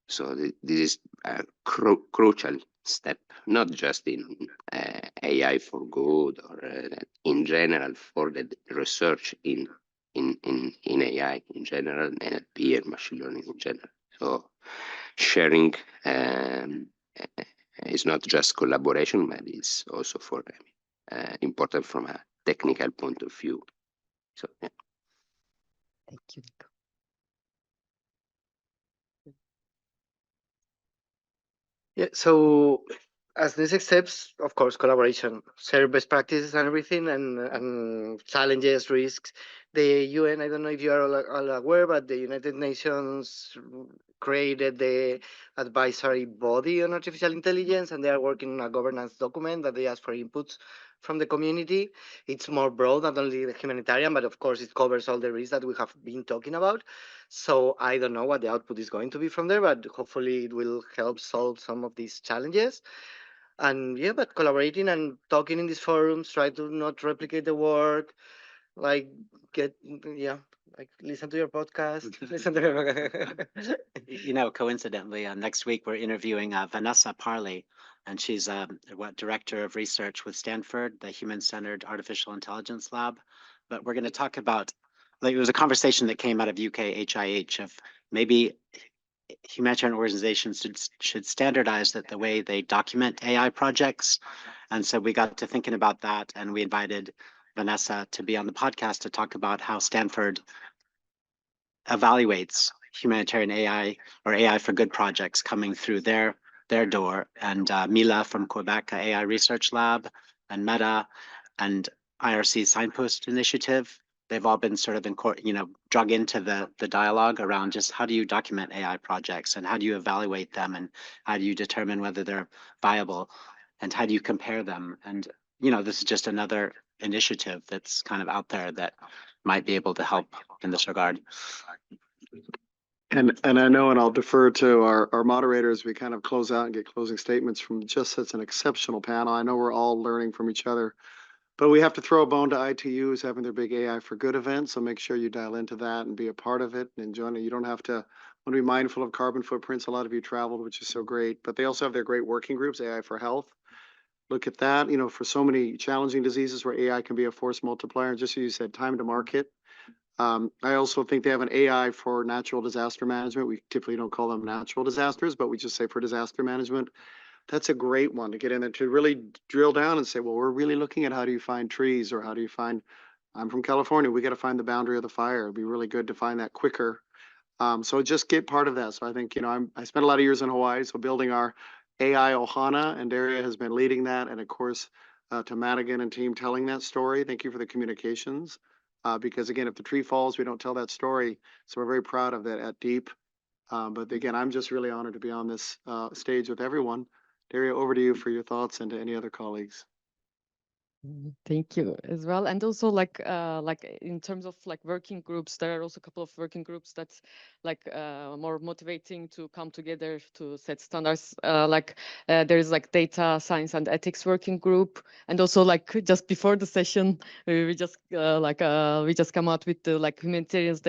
C: so this is a crucial step, not just in AI for good, or in general for the research in AI in general, NLP and machine learning in general. So sharing is not just collaboration, but it's also for important from a technical point of view. So yeah.
G: Thank you, Nico.
D: Yeah, so as next steps, of course, collaboration, share best practices and everything, and challenges, risks. The UN, I don't know if you are all aware, but the United Nations created the advisory body on artificial intelligence, and they are working on a governance document that they ask for inputs from the community. It's more broad, not only the humanitarian, but of course it covers all the risks that we have been talking about. So I don't know what the output is going to be from there, but hopefully it will help solve some of these challenges. And yeah, but collaborating and talking in these forums, try to not replicate the work, like like listen to your podcast, listen to your
E: Coincidentally, next week we're interviewing Vanessa Parley, and she's director of research with Stanford, the Human-Centered Artificial Intelligence Lab. But we're going to talk about, it was a conversation that came out of UK HIH of maybe humanitarian organizations should standardize the way they document AI projects. And so we got to thinking about that, and we invited Vanessa to be on the podcast to talk about how Stanford evaluates humanitarian AI or AI for good projects coming through their door. And Mila from Quebec AI Research Lab, and Meta, and IRC Signpost Initiative, they've all been sort of drug into the dialogue around just how do you document AI projects, and how do you evaluate them, and how do you determine whether they're viable, and how do you compare them. And this is just another initiative that's kind of out there that might be able to help in this regard.
A: And I know, and I'll defer to our moderators, we kind of close out and get closing statements from just such an exceptional panel. I know we're all learning from each other, but we have to throw a bone to ITUs having their big AI for good event. So make sure you dial into that and be a part of it and join it. You don't have to, want to be mindful of carbon footprints. A lot of you traveled, which is so great, but they also have their great working groups, AI for Health. Look at that, for so many challenging diseases where AI can be a force multiplier. Just as you said, time to market. I also think they have an AI for natural disaster management. We typically don't call them natural disasters, but we just say for disaster management. That's a great one to get in there to really drill down and say, well, we're really looking at how do you find trees, or how do you find, I'm from California, we got to find the boundary of the fire. It'd be really good to find that quicker. So just get part of that. So I think, I spent a lot of years in Hawaii, so building our AI Ohana, and Daria has been leading that. And of course, to Madigan and team telling that story. Thank you for the communications. Because again, if the tree falls, we don't tell that story. So we're very proud of that at Deep. But again, I'm just really honored to be on this stage with everyone. Daria, over to you for your thoughts, and to any other colleagues.
G: Thank you as well. And also like in terms of like working groups, there are also a couple of working groups that's like more motivating to come together to set standards. There is like data science and ethics working group, and also like just before the session, we just we just come out with the like humanitarians.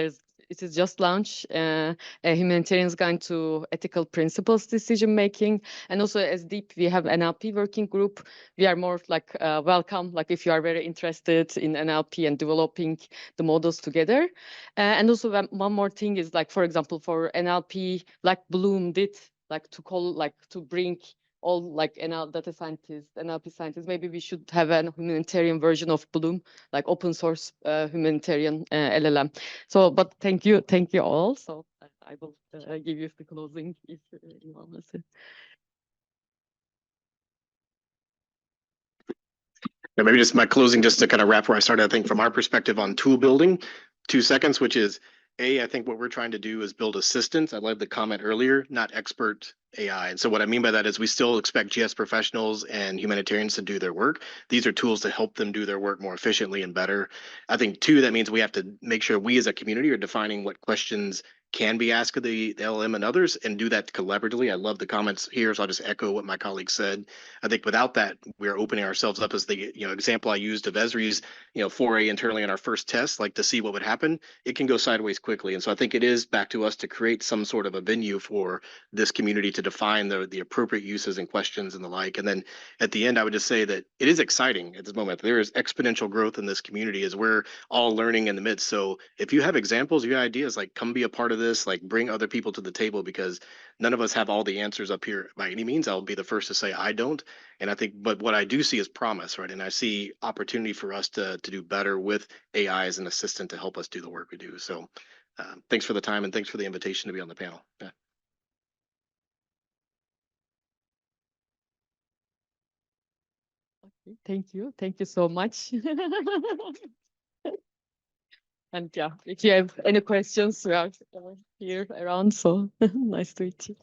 G: It is just launched a humanitarian's guide to ethical principles decision making, and also as Deep we have NLP working group. We are more like welcome, like if you are very interested in NLP and developing the models together. And also one more thing is like, for example, for NLP, like Bloom did, like to bring all like data scientists, NLP scientists. Maybe we should have a humanitarian version of Bloom, like open source humanitarian LLM. So, but thank you all. So I will give you the closing if you want to say.
B: And maybe just my closing, just to kind of wrap where I started, I think from our perspective on tool building, 2 seconds, which is I think what we're trying to do is build assistants. I love the comment earlier, not expert AI. And so what I mean by that is we still expect GS professionals and humanitarians to do their work. These are tools to help them do their work more efficiently and better. I think 2, that means we have to make sure we as a community are defining what questions can be asked of the LLM and others, and do that collaboratively. I love the comments here, so I'll just echo what my colleague said. I think without that, we're opening ourselves up, as the example I used of Esri's foray internally in our first test, like to see what would happen. It can go sideways quickly, and so I think it is back to us to create some sort of a venue for this community to define the appropriate uses and questions and the like. And then at the end, I would just say that it is exciting at this moment. There is exponential growth in this community as we're all learning in the midst. So if you have examples, your ideas, like come be a part of this, like bring other people to the table, because none of us have all the answers up here by any means. I'll be the first to say I don't. And I think, but what I do see is promise, right? And I see opportunity for us to do better with AI as an assistant to help us do the work we do. So thanks for the time, and thanks for the invitation to be on the panel. Yeah.
G: Okay, thank you so much. And yeah, if you have any questions, we are here around, so nice to meet you.